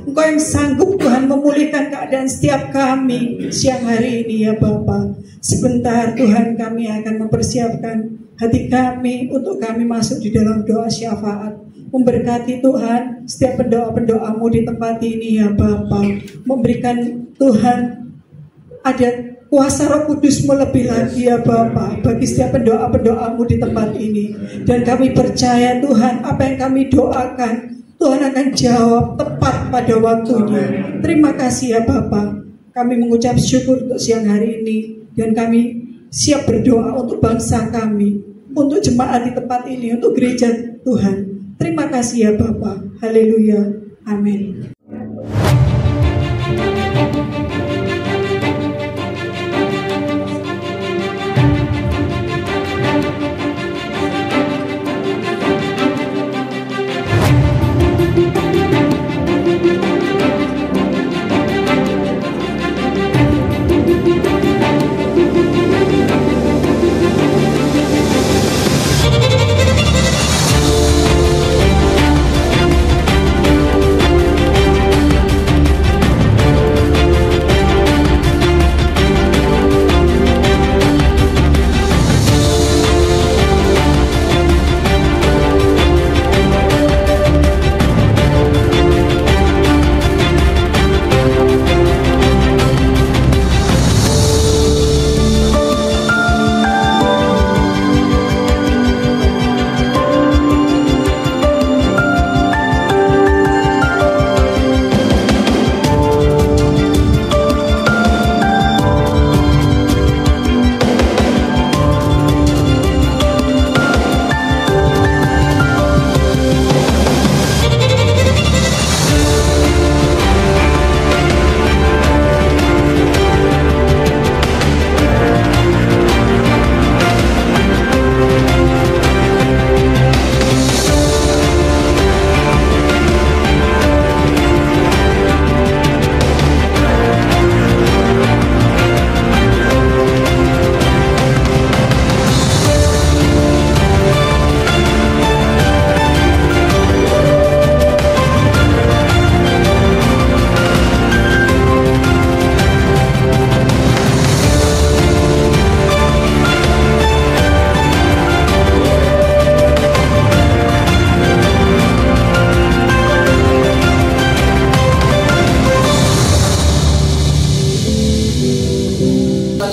Engkau yang sanggup Tuhan memulihkan keadaan setiap kami siang hari ini ya Bapa. Sebentar Tuhan kami akan mempersiapkan hati kami untuk kami masuk di dalam doa syafaat. Memberkati Tuhan setiap pendoa-pendoamu di tempat ini ya Bapa. Memberikan Tuhan ada kuasa Roh Kudus lebih lagi ya Bapa bagi setiap pendoa-pendoamu di tempat ini. Dan kami percaya Tuhan apa yang kami doakan Tuhan akan jawab tepat pada waktunya. Terima kasih ya Bapa. Kami mengucap syukur untuk siang hari ini. Dan kami siap berdoa untuk bangsa kami, untuk jemaat di tempat ini, untuk gereja Tuhan. Terima kasih ya Bapa. Haleluya. Amin.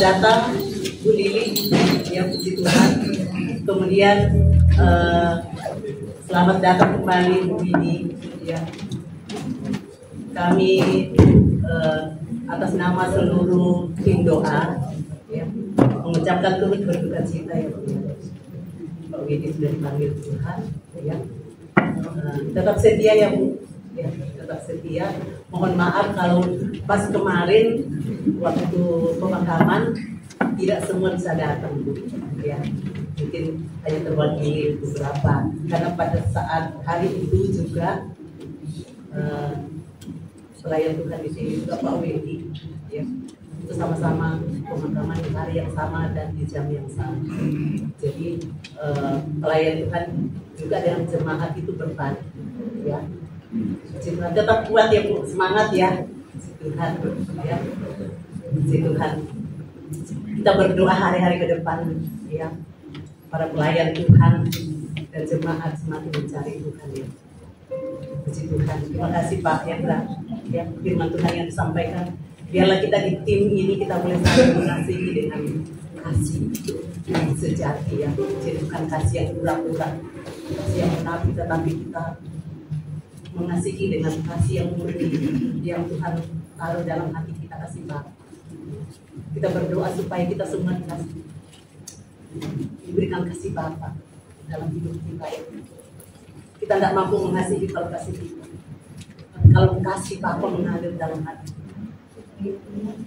Datang Bu Lili, ya puji Tuhan. Kemudian selamat datang kembali Bu Widi, ya. Kami atas nama seluruh tim doa, ya, mengucapkan turut berduka cita ya Pak Widi sudah dipanggil Tuhan, ya. Tetap setia ya Bu, ya, tetap setia. Mohon maaf kalau pas kemarin waktu pemakaman tidak semua bisa datang, ya, mungkin hanya terwakili beberapa karena pada saat hari itu juga pelayan Tuhan di sini juga Pak Wedi, ya, itu sama-sama pemakaman di hari yang sama dan di jam yang sama. Jadi pelayan Tuhan juga dengan jemaat itu berbagi, ya. Tetap kuat ya Bu, semangat ya Tuhan, ya. Puji Tuhan. Kita berdoa hari-hari ke depan, ya. Para pelayan Tuhan dan jemaat semakin mencari Tuhan, ya. Puji Tuhan. Terima kasih Pak Hendra, ya, firman Tuhan yang disampaikan. Biarlah kita di tim ini kita boleh saling mengasihi dengan kasih yang sejati, ya. Jadi bukan kasih yang pura-pura, kasih yang menapi, tetapi kita mengasihi dengan kasih yang murni yang Tuhan taruh dalam hati kita. Kasih Pak. Kita berdoa supaya kita semua diberikan kasih Bapa dalam hidup kita. Kita tidak mampu mengasihi kalau kasih kita. Kalau kasih Bapa mengalir dalam hati,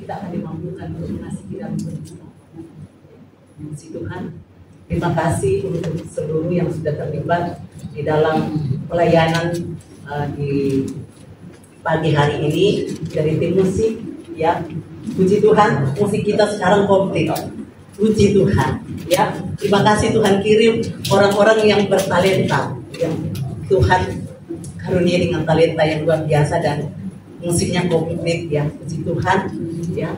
kita akan dimampukan untuk mengasihi dalam hidup kita. Puji Tuhan. Terima kasih untuk seluruh yang sudah terlibat di dalam pelayanan di pagi hari ini dari tim musik, ya. Puji Tuhan, musik kita sekarang komplit. puji Tuhan, ya. Terima kasih Tuhan kirim orang-orang yang bertalenta, yang Tuhan karunia dengan talenta yang luar biasa dan musiknya komplit, ya. Puji Tuhan, ya.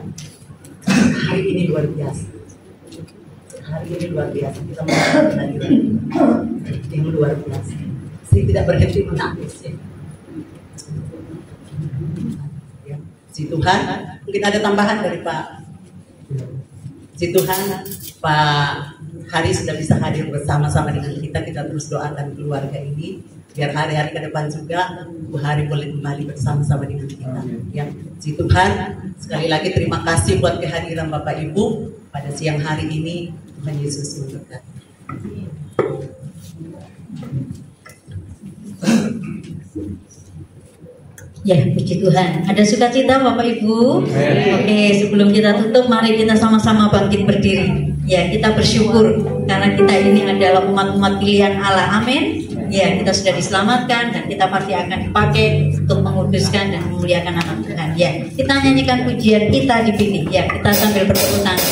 Hari ini luar biasa. Hari ini luar biasa. Kita melakukan yang luar biasa. Saya tidak berhenti menangis, ya. Puji Tuhan. Mungkin ada tambahan dari Pak. Puji Tuhan, Pak Hari sudah bisa hadir bersama-sama dengan kita. Kita terus doakan keluarga ini biar hari-hari ke depan juga Bu Hari boleh kembali bersama-sama dengan kita. Ya, puji Tuhan. Sekali lagi terima kasih buat kehadiran Bapak Ibu pada siang hari ini. Tuhan Yesus memberkati. Ya, puji Tuhan. Ada sukacita Bapak Ibu? Oke, sebelum kita tutup, mari kita sama-sama bangkit berdiri. Ya, kita bersyukur karena kita ini adalah umat-umat pilihan Allah. Amin. Ya, kita sudah diselamatkan dan kita pasti akan dipakai untuk menguduskan dan memuliakan nama Tuhan. Ya, kita nyanyikan pujian kita dipilih. Ya, kita sambil bertepuk tangan.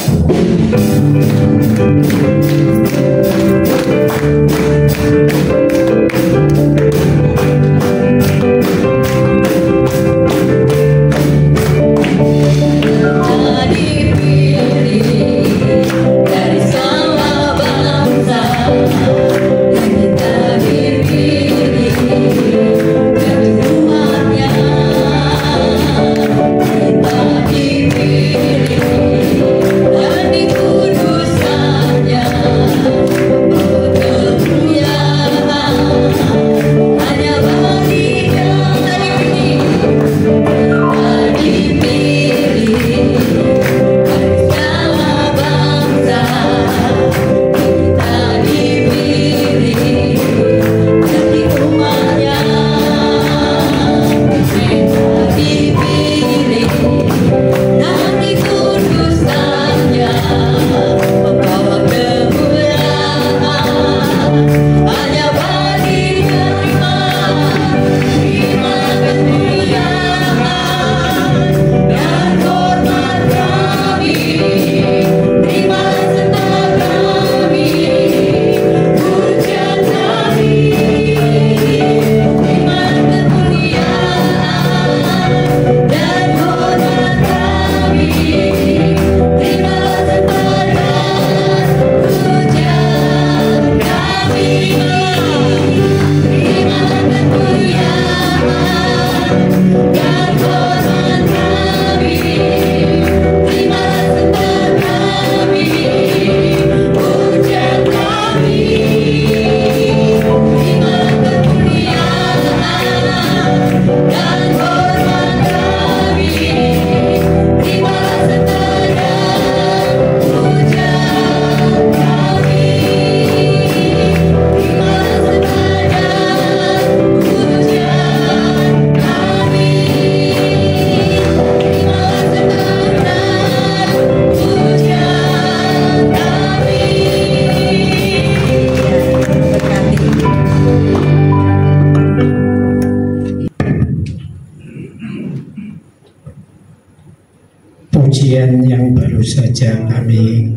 Pujian yang baru saja kami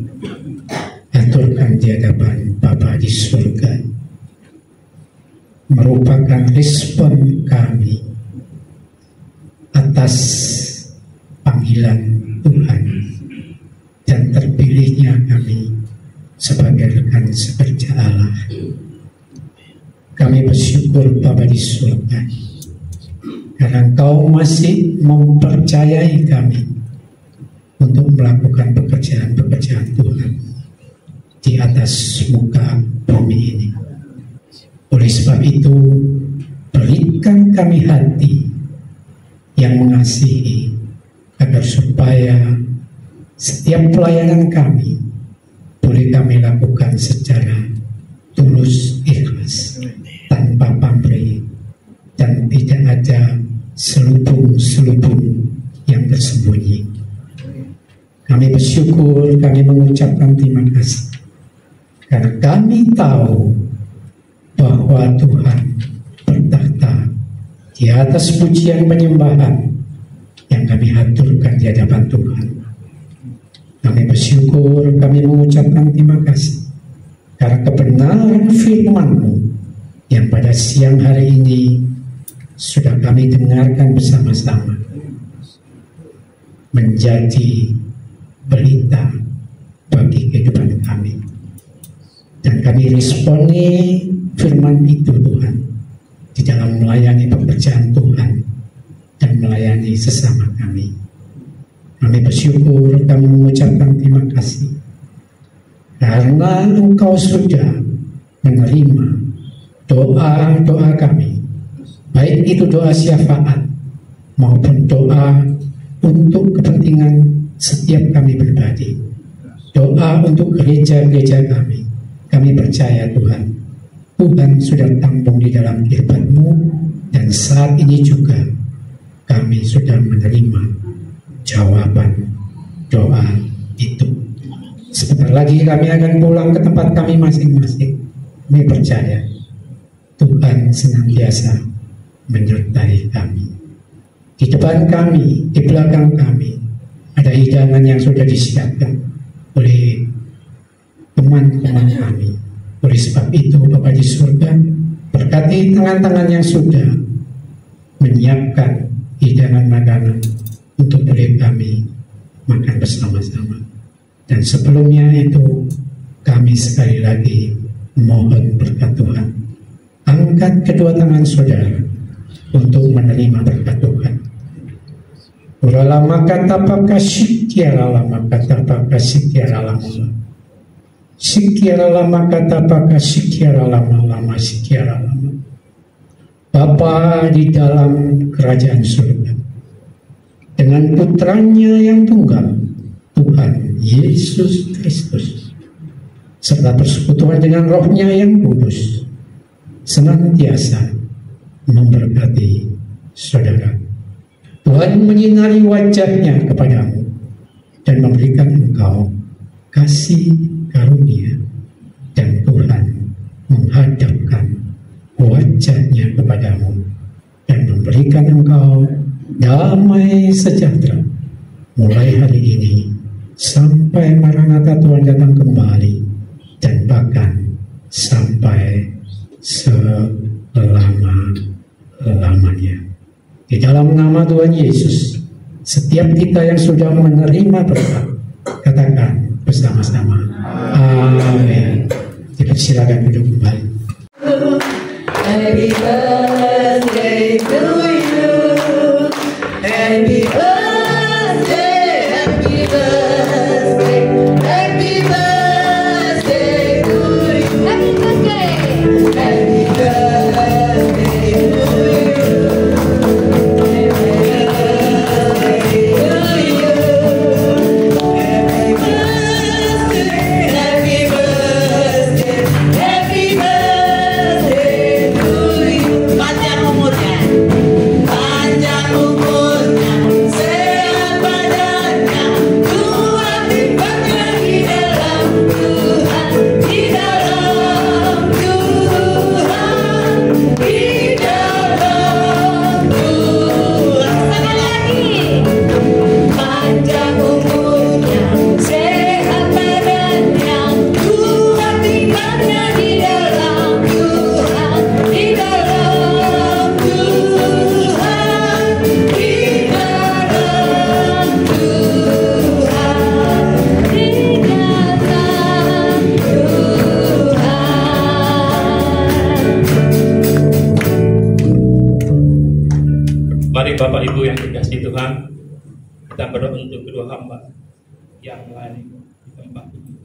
aturkan di hadapan Bapa di surga merupakan respon kami atas panggilan Tuhan dan terpilihnya kami sebagai rekan sekerja Allah. Kami bersyukur Bapa di surga karena Engkau masih mempercayai kami untuk melakukan pekerjaan-pekerjaan Tuhan di atas muka bumi ini. Oleh sebab itu, berikan kami hati yang mengasihi, agar supaya setiap pelayanan kami boleh kami lakukan secara tulus, ikhlas, tanpa pamrih, dan tidak ada selubung-selubung yang tersembunyi. Kami bersyukur, kami mengucapkan terima kasih karena kami tahu bahwa Tuhan bertakhta di atas pujian penyembahan yang kami haturkan di hadapan Tuhan. Kami bersyukur, kami mengucapkan terima kasih karena kebenaran firman-Mu yang pada siang hari ini sudah kami dengarkan bersama-sama menjadi berita bagi kehidupan kami. Dan kami responi firman itu Tuhan di dalam melayani pekerjaan Tuhan dan melayani sesama kami. Kami bersyukur, kami mengucapkan terima kasih karena Engkau sudah menerima doa-doa kami, baik itu doa syafaat maupun doa untuk kepentingan setiap kami pribadi, doa untuk gereja-gereja kami. Kami percaya Tuhan, Tuhan sudah tampung di dalam kehidupan-Mu, dan saat ini juga kami sudah menerima jawaban doa itu. Sebentar lagi kami akan pulang ke tempat kami masing-masing. Kami percaya Tuhan senantiasa menyertai kami. Di depan kami, di belakang kami, ada hidangan yang sudah disiapkan oleh teman-teman kami. Oleh sebab itu, Bapa di surga, berkati tangan-tangan yang sudah menyiapkan hidangan makanan untuk boleh kami makan bersama-sama. Dan sebelumnya itu, kami sekali lagi mohon berkat Tuhan. Angkat kedua tangan saudara untuk menerima berkat Tuhan. Uralama kata pakasih kiara lama kata pakasih kiara lama. Sikiara lama kata pakasih kiara lama sikiara lama. Bapa di dalam kerajaan surga, dengan putranya yang tunggal, Tuhan Yesus Kristus, serta persekutuan dengan rohnya yang kudus, senantiasa memberkati saudara. Tuhan menyinari wajahnya kepadamu dan memberikan engkau kasih karunia, dan Tuhan menghadapkan wajahnya kepadamu dan memberikan engkau damai sejahtera mulai hari ini sampai Maranatha Tuhan datang kembali, dan bahkan sampai selama-lamanya. Di dalam nama Tuhan Yesus, setiap kita yang sudah menerima berkat, katakan bersama-sama, amin. Silakan duduk kembali. Happy birthday to you. Happy birthday, happy birthday, happy birthday to you. Happy birthday, happy birthday to you. Bapak Ibu yang dikasihi Tuhan, kita berdoa untuk kedua hamba yang lain di tempat ini.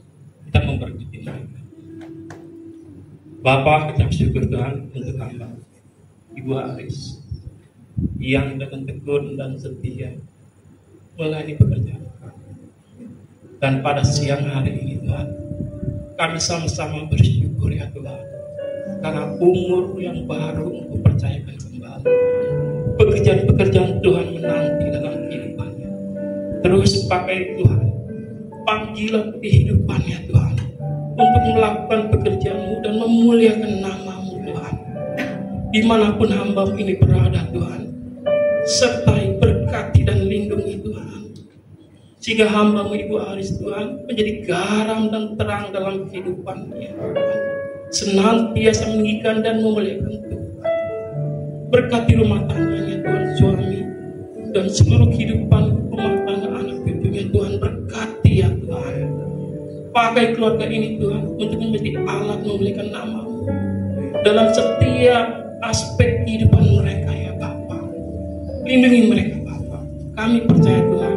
Kita memberkati mereka. Bapa, kita bersyukur Tuhan untuk hamba Ibu Aris yang dengan tekun dan setia melayani pekerjaan kami. Dan pada siang hari ini Tuhan, kami sama-sama bersyukur ya Tuhan, karena umur yang baru untuk percayakan kembali pekerjaan-pekerjaan Tuhan menanti dalam kehidupannya. Terus pakai Tuhan panggilan kehidupannya Tuhan untuk melakukan pekerjaan-Mu dan memuliakan nama-Mu Tuhan. Dimanapun hamba ini berada Tuhan, sertai, berkati dan lindungi Tuhan. Sehingga hamba-Mu Ibu Aris Tuhan menjadi garam dan terang dalam kehidupannya. Senantiasa meninggikan dan memuliakan Tuhan. Berkati rumah tangganya Tuhan, suami dan seluruh kehidupan rumah tangga anak cucunya Tuhan. Berkati ya Tuhan. Pakai keluarga ini Tuhan untuk menjadi alat memuliakan nama-Mu dalam setiap aspek kehidupan mereka ya Bapa. Lindungi mereka Bapa. Kami percaya Tuhan,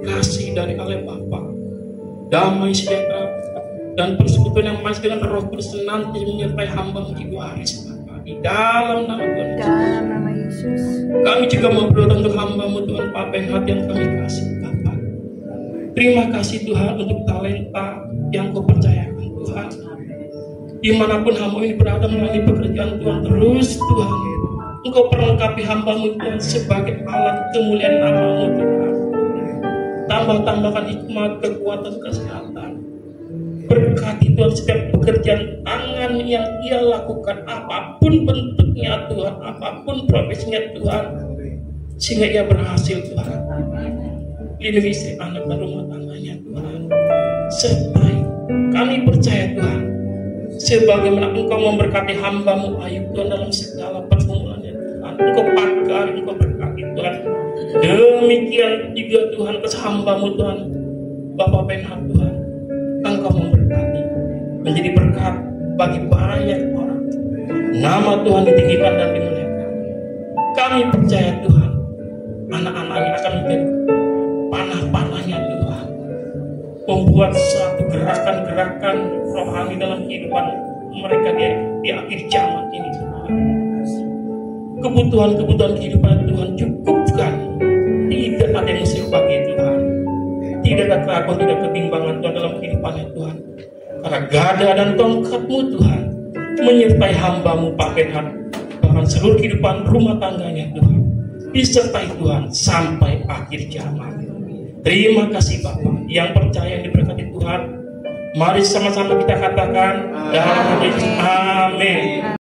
kasih dari Allah Bapa, damai sejahtera dan persekutuan yang manis dengan Roh Kudus senantiasa menyertai hamba-Mu Ibu Aris Bapa, di dalam nama Tuhan Yesus. Kami juga mau berdoa untuk hamba-Mu Tuhan Papa yang hati yang kami kasih Bapa. Terima kasih Tuhan untuk talenta yang Kau percayakan Tuhan. Dimanapun hamba ini berada melalui pekerjaan Tuhan, terus Tuhan Engkau perlengkapi hamba-Mu Tuhan sebagai alat kemuliaan nama-Mu Tuhan. Tambah-tambahkan hikmat, kekuatan, kesehatan. Berkati Tuhan setiap pekerjaan tangan yang ia lakukan, apapun bentuknya Tuhan, apapun profesinya Tuhan, sehingga ia berhasil Tuhan. Lindungi istri, anak dan rumah tangganya Tuhan. Sertai kami percaya Tuhan, sebagaimana Engkau memberkati hamba-Mu Ayub Tuhan dalam segala pergumulannya Tuhan. Engkau pakai, Engkau berkati Tuhan. Demikian juga Tuhan atas hamba-Mu Tuhan, Bapak Penhat Tuhan. Engkau memberkati, menjadi berkat bagi banyak orang. Nama Tuhan ditinggikan dan dimuliakan. Kami percaya Tuhan, anak-anaknya akan menjadi panah-panahnya Tuhan, membuat suatu gerakan-gerakan rohani dalam kehidupan mereka di akhir zaman ini. Kebutuhan-kebutuhan kehidupan Tuhan cukupkan. Tidak ada yang mesti bagi Tuhan. Tidak ada keraguan, tidak ketimbangan Tuhan dalam kehidupannya Tuhan. Karena gada dan tongkat-Mu Tuhan menyertai hamba-Mu Pak Benhat, bahkan seluruh kehidupan rumah tangganya Tuhan, disertai Tuhan sampai akhir zaman. Terima kasih Bapak yang percaya, yang diberkati Tuhan. Mari sama-sama kita katakan, amin.